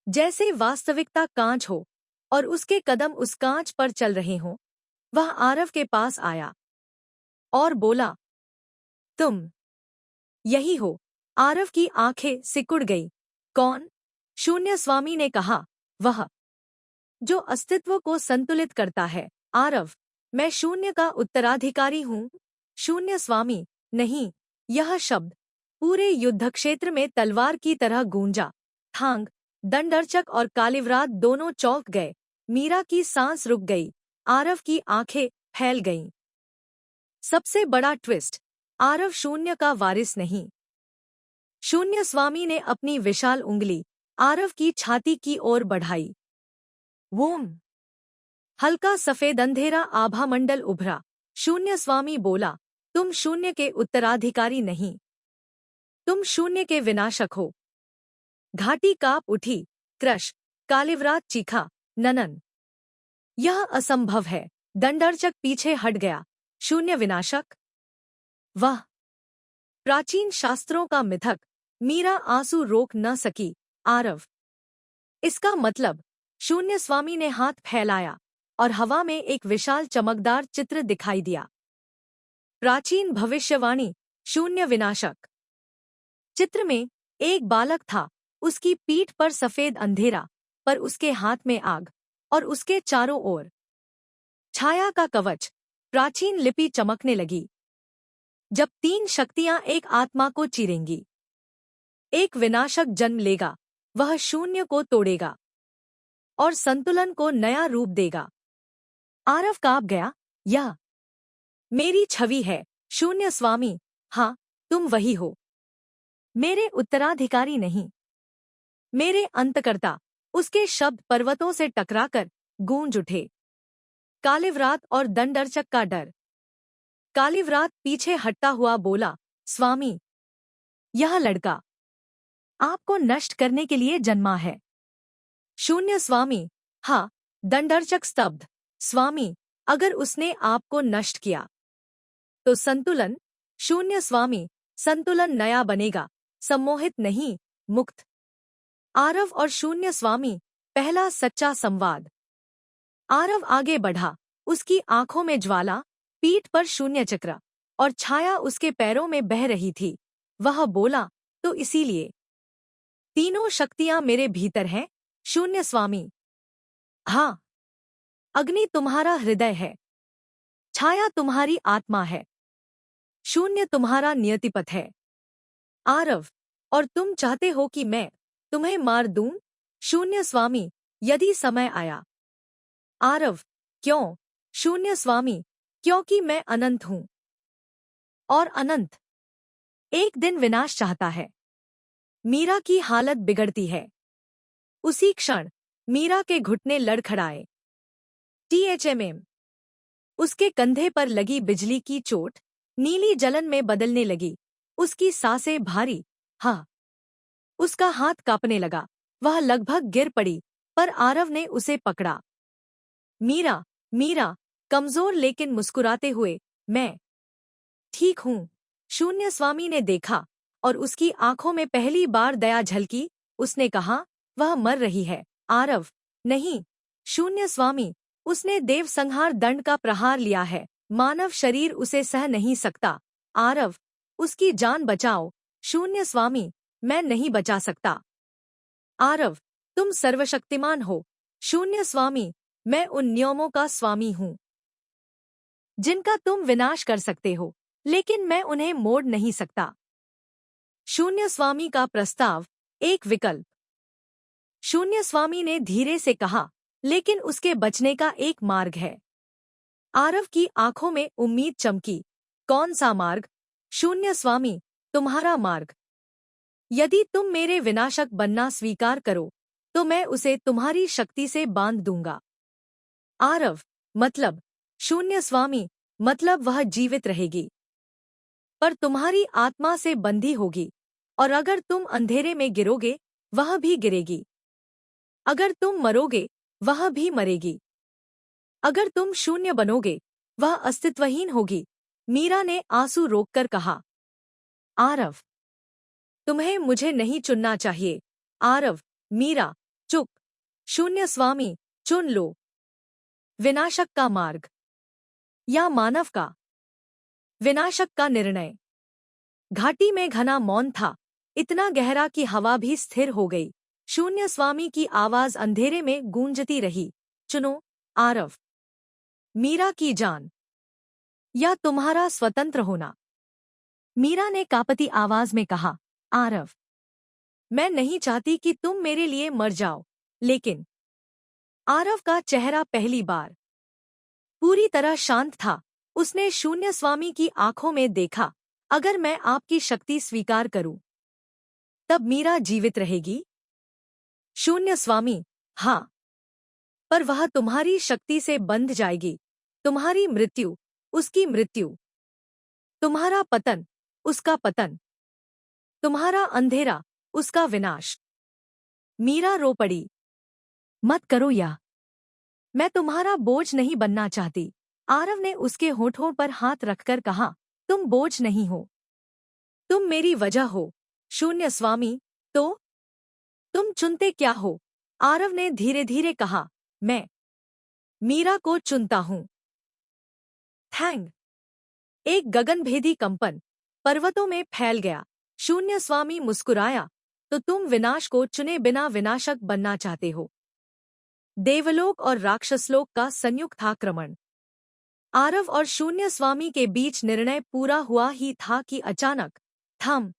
जैसे वास्तविकता कांच हो और उसके कदम उस कांच पर चल रहे हों। वह आरव के पास आया और बोला, तुम यही हो? आरव की आंखें सिकुड़ गई। कौन? शून्य स्वामी ने कहा, वह जो अस्तित्व को संतुलित करता है। आरव, मैं शून्य का उत्तराधिकारी हूँ। शून्य स्वामी, नहीं। यह शब्द पूरे युद्धक्षेत्र में तलवार की तरह गूंजा। थांग! दंडरचक और कालिवरात दोनों चौंक गए। मीरा की सांस रुक गई। आरव की आंखें फैल गईं। सबसे बड़ा ट्विस्ट, आरव शून्य का वारिस नहीं। शून्य स्वामी ने अपनी विशाल उंगली आरव की छाती की ओर बढ़ाई। वूम! हल्का सफेद अंधेरा आभामंडल उभरा। शून्य स्वामी बोला, तुम शून्य के उत्तराधिकारी नहीं, तुम शून्य के विनाशक हो। घाटी कांप उठी। क्रश! कालिवरात चीखा, ननन, यह असंभव है। दंडरचक पीछे हट गया। शून्य विनाशक? वह प्राचीन शास्त्रों का मिथक। मीरा आंसू रोक न सकी। आरव, इसका मतलब? शून्य स्वामी ने हाथ फैलाया और हवा में एक विशाल चमकदार चित्र दिखाई दिया। प्राचीन भविष्यवाणी, शून्य विनाशक। चित्र में एक बालक था। उसकी पीठ पर सफेद अंधेरा, पर उसके हाथ में आग, और उसके चारों ओर छाया का कवच। प्राचीन लिपि चमकने लगी। जब 3 शक्तियां एक आत्मा को चीरेंगी, एक विनाशक जन्म लेगा। वह शून्य को तोड़ेगा और संतुलन को नया रूप देगा। आरव कांप गया। यह मेरी छवि है। शून्य स्वामी, हाँ, तुम वही हो। मेरे उत्तराधिकारी नहीं, मेरे अंतकर्ता। उसके शब्द पर्वतों से टकराकर गूंज उठे। कालिवरात और दंडरचक का डर। कालिवरात पीछे हटता हुआ बोला, स्वामी, यह लड़का आपको नष्ट करने के लिए जन्मा है। शून्य स्वामी, हाँ। दंडरचक स्तब्ध। स्वामी, अगर उसने आपको नष्ट किया तो संतुलन? शून्य स्वामी, संतुलन नया बनेगा, सम्मोहित नहीं, मुक्त। आरव और शून्य स्वामी, पहला सच्चा संवाद। आरव आगे बढ़ा। उसकी आंखों में ज्वाला, पीठ पर शून्य चक्र, और छाया उसके पैरों में बह रही थी। वह बोला, तो इसीलिए तीनों शक्तियां मेरे भीतर हैं? शून्य स्वामी, हाँ। अग्नि तुम्हारा हृदय है, छाया तुम्हारी आत्मा है, शून्य तुम्हारा नियतिपथ है। आरव, और तुम चाहते हो कि मैं तुम्हें मार दूं? शून्य स्वामी, यदि समय आया। आरव, क्यों? शून्य स्वामी, क्योंकि मैं अनंत हूं, और अनंत एक दिन विनाश चाहता है। मीरा की हालत बिगड़ती है। उसी क्षण मीरा के घुटने लड़खड़ाए। THMM। उसके कंधे पर लगी बिजली की चोट नीली जलन में बदलने लगी। उसकी सांसें भारी। हाँ। उसका हाथ कांपने लगा। वह लगभग गिर पड़ी, पर आरव ने उसे पकड़ा। मीरा, मीरा, कमजोर लेकिन मुस्कुराते हुए, मैं ठीक हूं। शून्य स्वामी ने देखा, और उसकी आंखों में पहली बार दया झलकी। उसने कहा, वह मर रही है। आरव, नहीं। शून्य स्वामी, उसने देव संहार दंड का प्रहार लिया है। मानव शरीर उसे सह नहीं सकता। आरव, उसकी जान बचाओ। शून्य स्वामी, मैं नहीं बचा सकता। आरव, तुम सर्वशक्तिमान हो। शून्य स्वामी, मैं उन नियमों का स्वामी हूं जिनका तुम विनाश कर सकते हो, लेकिन मैं उन्हें मोड़ नहीं सकता। शून्य स्वामी का प्रस्ताव, एक विकल्प। शून्य स्वामी ने धीरे से कहा, लेकिन उसके बचने का एक मार्ग है। आरव की आंखों में उम्मीद चमकी। कौन सा मार्ग? शून्य स्वामी, तुम्हारा मार्ग। यदि तुम मेरे विनाशक बनना स्वीकार करो, तो मैं उसे तुम्हारी शक्ति से बांध दूंगा। आरव, मतलब? शून्य स्वामी, मतलब वह जीवित रहेगी, पर तुम्हारी आत्मा से बंधी होगी, और अगर तुम अंधेरे में गिरोगे, वह भी गिरेगी। अगर तुम मरोगे, वह भी मरेगी। अगर तुम शून्य बनोगे, वह अस्तित्वहीन होगी। मीरा ने आंसू रोककर कहा। आरव, तुम्हें मुझे नहीं चुनना चाहिए। आरव, मीरा, चुप। शून्य स्वामी, चुन लो। विनाशक का मार्ग या मानव का? विनाशक का निर्णय। घाटी में घना मौन था, इतना गहरा कि हवा भी स्थिर हो गई। शून्य स्वामी की आवाज अंधेरे में गूंजती रही। चुनो, आरव। मीरा की जान या तुम्हारा स्वतंत्र होना। मीरा ने कांपती आवाज में कहा। आरव, मैं नहीं चाहती कि तुम मेरे लिए मर जाओ, लेकिन आरव का चेहरा पहली बार पूरी तरह शांत था। उसने शून्य स्वामी की आंखों में देखा। अगर मैं आपकी शक्ति स्वीकार करूं, तब मीरा जीवित रहेगी? शून्य स्वामी, हाँ, पर वह तुम्हारी शक्ति से बंध जाएगी। तुम्हारी मृत्यु, उसकी मृत्यु। तुम्हारा पतन, उसका पतन। तुम्हारा अंधेरा, उसका विनाश। मीरा रो पड़ी। मत करो यह। मैं तुम्हारा बोझ नहीं बनना चाहती। आरव ने उसके होठों पर हाथ रखकर कहा, तुम बोझ नहीं हो, तुम मेरी वजह हो। शून्य स्वामी, तो तुम चुनते क्या हो? आरव ने धीरे धीरे कहा, मैं मीरा को चुनता हूं। थैंग। एक गगनभेदी कंपन पर्वतों में फैल गया। शून्य स्वामी मुस्कुराया, तो तुम विनाश को चुने बिना विनाशक बनना चाहते हो। देवलोक और राक्षसलोक का संयुक्त आक्रमण। आरव और शून्य स्वामी के बीच निर्णय पूरा हुआ ही था कि अचानक थम।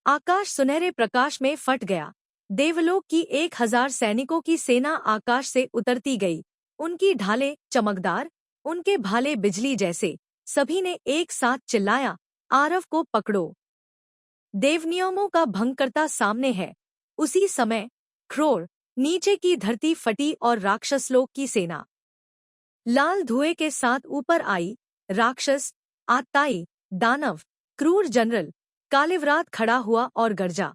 आकाश सुनहरे प्रकाश में फट गया। देवलोक की 1000 सैनिकों की सेना आकाश से उतरती गई। उनकी ढालें चमकदार, उनके भाले बिजली जैसे। सभी ने एक साथ चिल्लाया, आरव को पकड़ो, देवनियमों का भंगकर्ता सामने है। उसी समय क्रोर, नीचे की धरती फटी और राक्षसलोक की सेना लाल धुएं के साथ ऊपर आई। राक्षस, आत्ताई, दानव, क्रूर जनरल कालिवरात खड़ा हुआ और गरजा,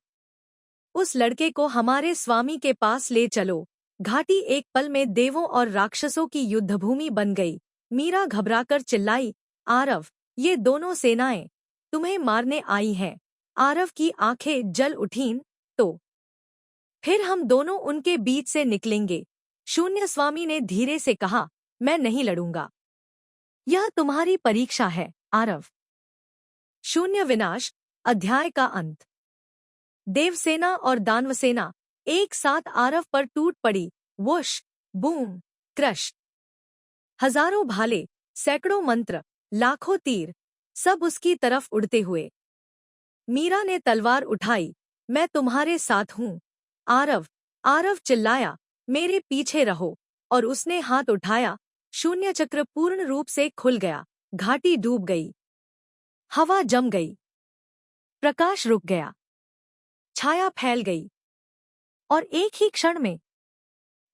उस लड़के को हमारे स्वामी के पास ले चलो। घाटी एक पल में देवों और राक्षसों की युद्धभूमि बन गई। मीरा घबराकर चिल्लाई, आरव, ये दोनों सेनाएं तुम्हें मारने आई हैं। आरव की आंखें जल उठीं। तो फिर हम दोनों उनके बीच से निकलेंगे। शून्य स्वामी ने धीरे से कहा, मैं नहीं लड़ूंगा। यह तुम्हारी परीक्षा है, आरव। शून्य विनाश अध्याय का अंत। देवसेना और दानवसेना एक साथ आरव पर टूट पड़ी। Whoosh, boom, crush. हजारों भाले, सैकड़ों मंत्र, लाखों तीर, सब उसकी तरफ उड़ते हुए। मीरा ने तलवार उठाई, मैं तुम्हारे साथ हूं। आरव, आरव चिल्लाया, मेरे पीछे रहो। और उसने हाथ उठाया। शून्य चक्र पूर्ण रूप से खुल गया। घाटी डूब गई। हवा जम गई। प्रकाश रुक गया। छाया फैल गई। और एक ही क्षण में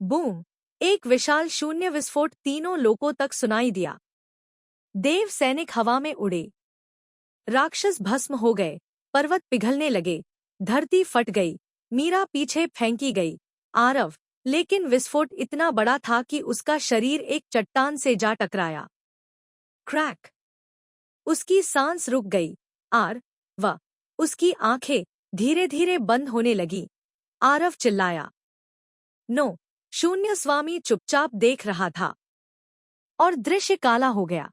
बूम, एक विशाल शून्य विस्फोट तीनों लोकों तक सुनाई दिया। देव सैनिक हवा में उड़े। राक्षस भस्म हो गए। पर्वत पिघलने लगे। धरती फट गई। मीरा पीछे फेंकी गई। आरव, लेकिन विस्फोट इतना बड़ा था कि उसका शरीर एक चट्टान से जा टकराया। क्रैक। उसकी सांस रुक गई। उसकी आंखें धीरे धीरे बंद होने लगी। आरव चिल्लाया। नो। शून्य स्वामी चुपचाप देख रहा था। और दृश्य काला हो गया।